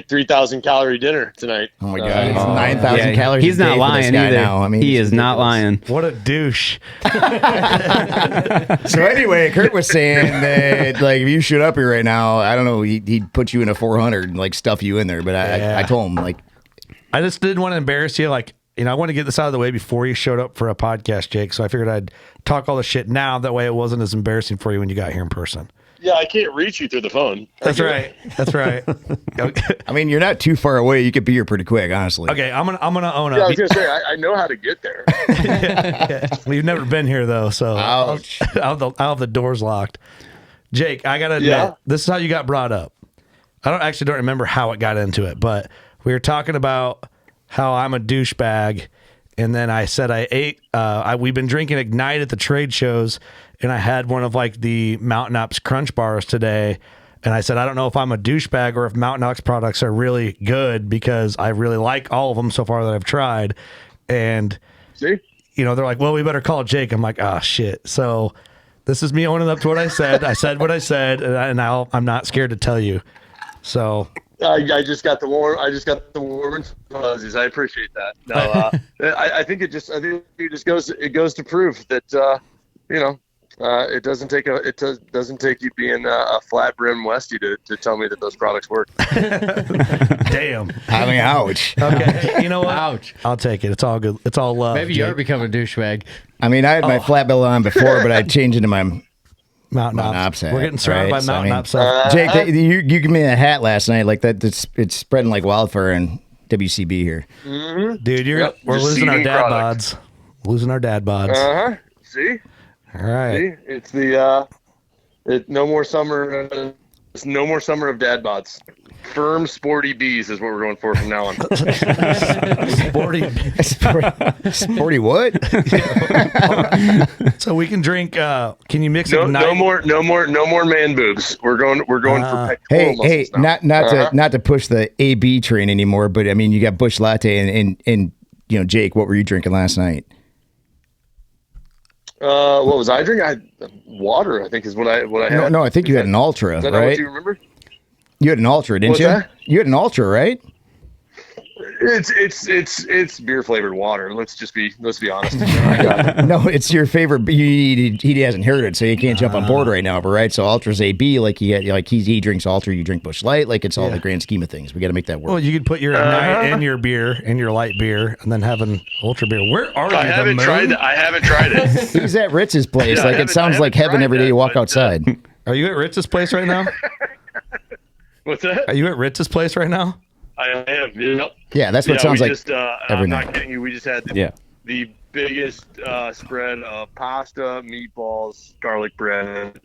3,000 calorie dinner tonight. Oh my god, it's 9,000 calories. He's a day not for lying this guy either. now. I mean, he is not lying. What a douche. So anyway, Kurt was saying that if you showed up here right now, I don't know, he'd put you in a 400 and stuff you in there. But I told him I just didn't want to embarrass you. I want to get this out of the way before you showed up for a podcast, Jake. So I figured I'd talk all the shit now. That way it wasn't as embarrassing for you when you got here in person. Yeah, I can't reach you through the phone. That's right. That's right. I mean, you're not too far away. You could be here pretty quick, honestly. Okay, I'm gonna own up. Yeah, I was gonna say I know how to get there. Yeah. Well, you've never been here though, so Ouch. I'll have the doors locked. Jake, I gotta admit, this is how you got brought up. I don't remember how it got into it, but we were talking about how I'm a douchebag, and then I said I ate. We've been drinking Ignite at the trade shows, and I had one of the Mountain Ops Crunch bars today. And I said, I don't know if I'm a douchebag or if Mountain Ops products are really good because I really like all of them so far that I've tried. And, See? they're like, well, we better call Jake. I'm like, oh, shit. So this is me owning up to what I said. I said what I said, and now I'm not scared to tell you. So I just got the warm and fuzzies. I appreciate that. No, I think it just goes to prove that it doesn't take you being a flat brim Westie to tell me that those products work. Damn. I mean, ouch. Okay, you know what? Ouch. I'll take it. It's all good. It's all love. Maybe you are becoming a douchebag. I mean, I had my flat bill on before, but I changed into my Mountain Ops. hat. We're getting surrounded by Mountain Ops. Jake, you gave me a hat last night like that. It's spreading like wildfire in WCB here. Mm-hmm. Dude, we're Just losing our seeding dad products. bods. Losing our dad bods. See? All right. See? It's the no more summer. It's no more summer of dad bods. Firm, sporty bees is what we're going for from now on. Sporty what? So we can drink. Can you mix it? No more man boobs. We're going for pectoral Hey, muscles now. not to push the AB train anymore, but I mean, you got Busch Latte and Jake, what were you drinking last night? What was I drinking? Water, I think, is what I had. No, I think you had an Ultra, Is that right? what you remember? You had an Ultra, didn't What's you? that? You had an Ultra, right? It's beer flavored water. Let's be honest. No, it's your favorite. He hasn't heard it, so you can't jump on board right now. But right, so Ultra's AB, he drinks Ultra, you drink Busch Light, like it's all the grand scheme of things. We got to make that work. Well, you could put your Ignite in your beer, in your light beer, and then have an Ultra beer. Where are you? I haven't tried it. He's at Ritz's place. Yeah, it sounds like heaven every day you walk outside. Are you at Ritz's place right now? What's that? Are you at Ritz's place right now? I am. Yep. Yeah, that's what it sounds like. Every I'm night. not kidding you. We just had the biggest spread of pasta, meatballs, garlic bread.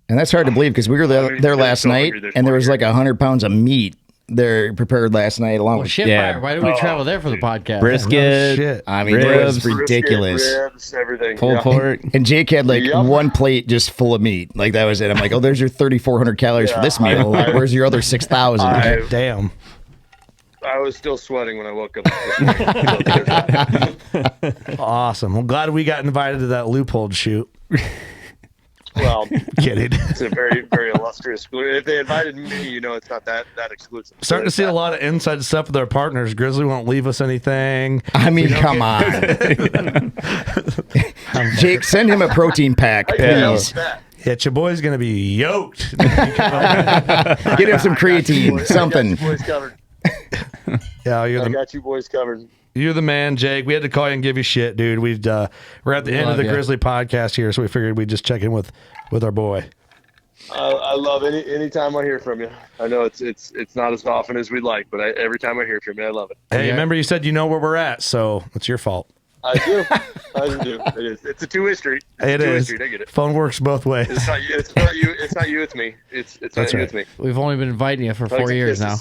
And that's hard to believe because we were there last night, and there was like 100 pounds of meat there prepared last night along with Fire. Why did we travel there for the podcast? Brisket. Shit. I mean, Ribs, it was ridiculous. Ribs, everything. Pulled pork. And Jake had one plate just full of meat. Like that was it. I'm like, oh, there's your 3,400 calories for this meal. Where's your other 6,000? Damn. I was still sweating when I woke up. Awesome. I'm glad we got invited to that Loophole shoot. Well, Kidding. it's a very, very illustrious. If they invited me, it's not that exclusive. Starting to see a lot of inside stuff with our partners. Grizzly won't leave us anything. I mean, come on. Jake, send him a protein pack, please. Yeah, your boy's going to be yoked. Get him some creatine, something. I got you boys covered. Yeah, I got you boys covered. You're the man, Jake. We had to call you and give you shit, dude. We're at the end of the Grizzly podcast here, so we figured we'd just check in with our boy. I love any time I hear from you. I know it's not as often as we'd like, but every time I hear from you, I love it. Hey, remember you said you know where we're at, so it's your fault. I do. It is. It's a two-way street. It is. Street. I get it. Phone works both ways. It's not you. It's not you. It's me. It's not you. It's me. We've only been inviting you for 4 years now.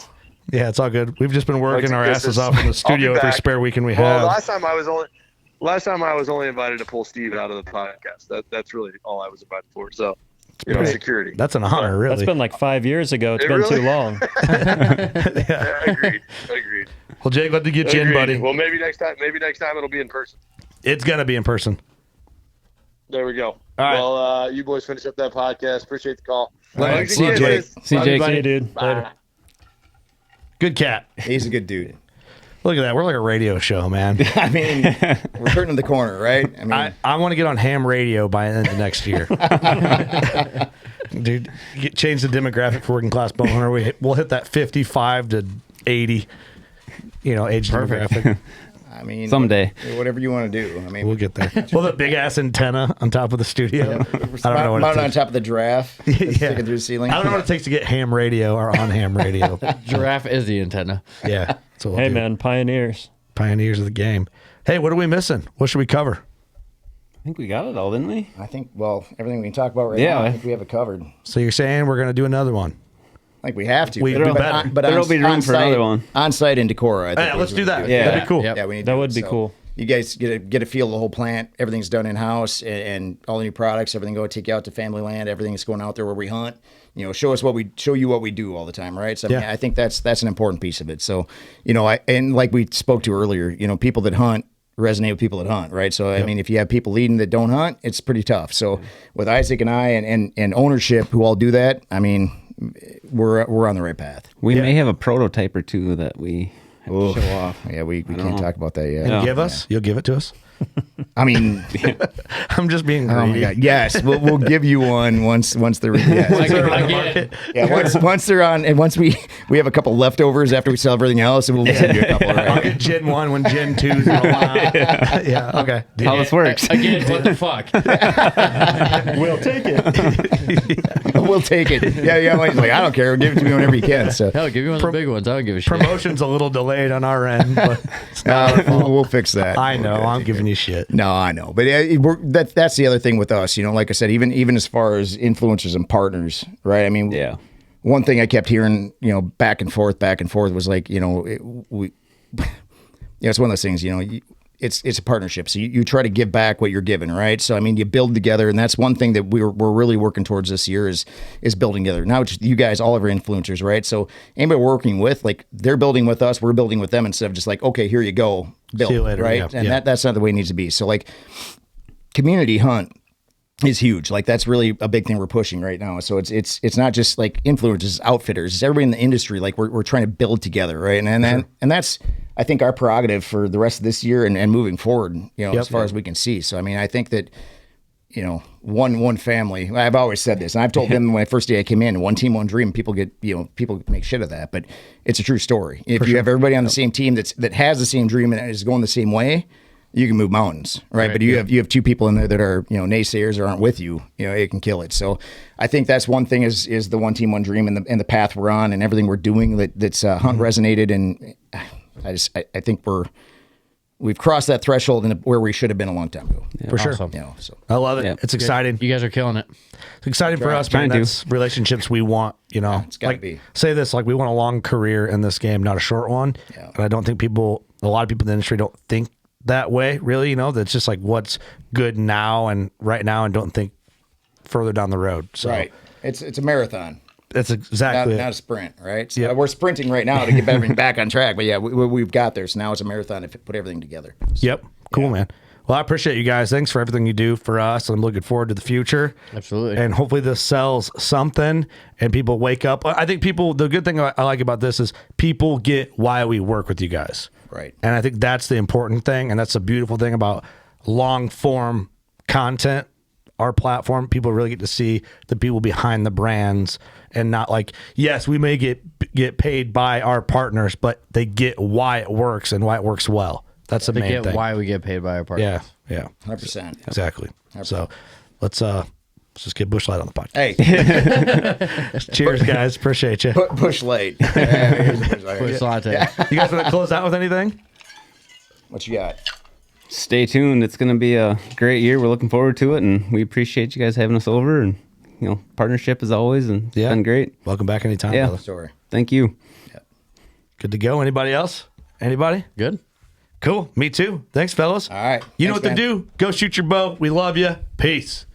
Yeah, it's all good. We've just been working our asses off in the studio every spare weekend we have. Well, last time I was only invited to pull Steve out of the podcast. That's really all I was invited for. So, security. That's an honor, really. That's been like 5 years ago. It's been too long. Yeah, agreed. Well, Jake, let me get you in, buddy. Well, maybe next time it'll be in person. It's gonna be in person. There we go. All right. Well, you boys finish up that podcast. Appreciate the call. Thanks. See you, Jake. See you, Jake. See you, dude. Later. Good cat. He's a good dude. Look at that. We're like a radio show, man. I mean, we're turning the corner, right? I mean, I want to get on ham radio by the end of next year. Dude, change the demographic for working class bow hunter. We'll hit that 55 to 80, age demographic. I mean, Someday. whatever you want to do. I mean, We'll get there. Well, the big ass antenna on top of the studio. I don't know what it mounted on takes. top of the giraffe, sticking through the ceiling. I don't know what it takes to get ham radio or on ham radio. Giraffe is the antenna. Yeah. That's what we'll Hey, do. man, pioneers. Pioneers of the game. Hey, what are we missing? What should we cover? I think we got it all, didn't we? I think, everything we can talk about right Yeah, now, I I- think we have it covered. So you're saying we're going to do another one? I think we have to. We do better. There'll be room for another one. On site in Decorah. I think Hey, is let's what do we that. Yeah. That'd be cool. Yep. Yeah, we need to That do would it. be So cool. You guys get a feel of the whole plant. Everything's done in house, and all the new products. Everything take you out to family land. Everything that's going out there where we hunt. Show you what we do all the time, right? So I mean, Yeah. I think that's an important piece of it. So and like we spoke to earlier, people that hunt resonate with people that hunt, right? So I mean, if you have people leading that don't hunt, it's pretty tough. So with Isaac and I and ownership who all do that, I mean, we're on the right path. We may have a prototype or two that we have to show off. Yeah, we can't talk about that yet. Yeah. Give us? You'll give it to us? I mean, I'm just being greedy. oh my God. Yes, we'll give you one once they're once they're on, and once we have a couple leftovers after we sell everything else, and we'll send you a couple. Right? I'll get Gin 1 when Gin 2's rolling out. Yeah, okay. How this works. Again, what the fuck? We'll take it. We'll take it. Yeah. He's like, I don't care. Give it to me whenever you can. So Hell, give me one of the big ones. I don't give a shit. Promotion's a little delayed on our end, but it's not our fault. we'll fix that. I know. I'm giving you shit. No, I know, but that's the other thing with us. Like I said, even as far as influencers and partners, right? I mean, Yeah. One thing I kept hearing, back and forth was like, it's one of those things. It's a partnership. So you try to give back what you're given, right? So I mean, you build together, and that's one thing that we're really working towards this year is building together. Now it's you guys, all of our influencers, right? So anybody we're working with, like they're building with us, we're building with them instead of just like, okay, here you go, build, See you later, right? yeah, And yeah. that's not the way it needs to be. So like, community hunt is huge. Like that's really a big thing we're pushing right now. So it's not just like influencers, outfitters, it's everybody in the industry. Like we're trying to build together, right? And that's I think our prerogative for the rest of this year and moving forward, as far as we can see. So I mean, I think that one family. I've always said this, and I've told them when first day I came in, one team, one dream. People people make shit of that, but it's a true story. If you have everybody on the same team that has the same dream and is going the same way, you can move mountains, right? But you have two people in there that are naysayers or aren't with you. It can kill it. So I think that's one thing is the one team, one dream, and the path we're on and everything we're doing that's hunt resonated, and I think we've crossed that threshold where we should have been a long time ago. For sure. Awesome. So I love it. Yeah. It's exciting. You guys are killing it. It's exciting for us, man. That's relationships we want, it's gotta like, be. Say this, like we want a long career in this game, not a short one. Yeah. And I don't think a lot of people in the industry don't think that way, really, that's just like what's good now and right now and don't think further down the road. So right. It's a marathon. That's exactly Not a sprint, right? So Yep. we're sprinting right now to get everything back on track. But yeah, we've got there. So now it's a marathon to put everything together. So, Yep. Cool, man. Well, I appreciate you guys. Thanks for everything you do for us. I'm looking forward to the future. Absolutely. And hopefully this sells something and people wake up. I think the good thing I like about this is people get why we work with you guys. Right. And I think that's the important thing. And that's the beautiful thing about long form content. Our platform, people really get to see the people behind the brands and not like, yes, we may get paid by our partners, but they get why it works and why it works well. That's the main thing. Why we get paid by our partners. Yeah. 100%. Exactly. 100%. So let's just get Bush Light on the podcast. Hey, Cheers, guys. Appreciate you. Bush Light. Bush latte. You guys want to close out with anything? What you got? Stay tuned. It's going to be a great year. We're looking forward to it, and we appreciate you guys having us over. And partnership as always, and it's been great. Welcome back anytime. Yeah. Brother. Story. Thank you. Good to go. Anybody else? Anybody? Good. Cool. Me too. Thanks, fellas. All right. You know Thanks, what to man. do. Go shoot your bow. We love you. Peace.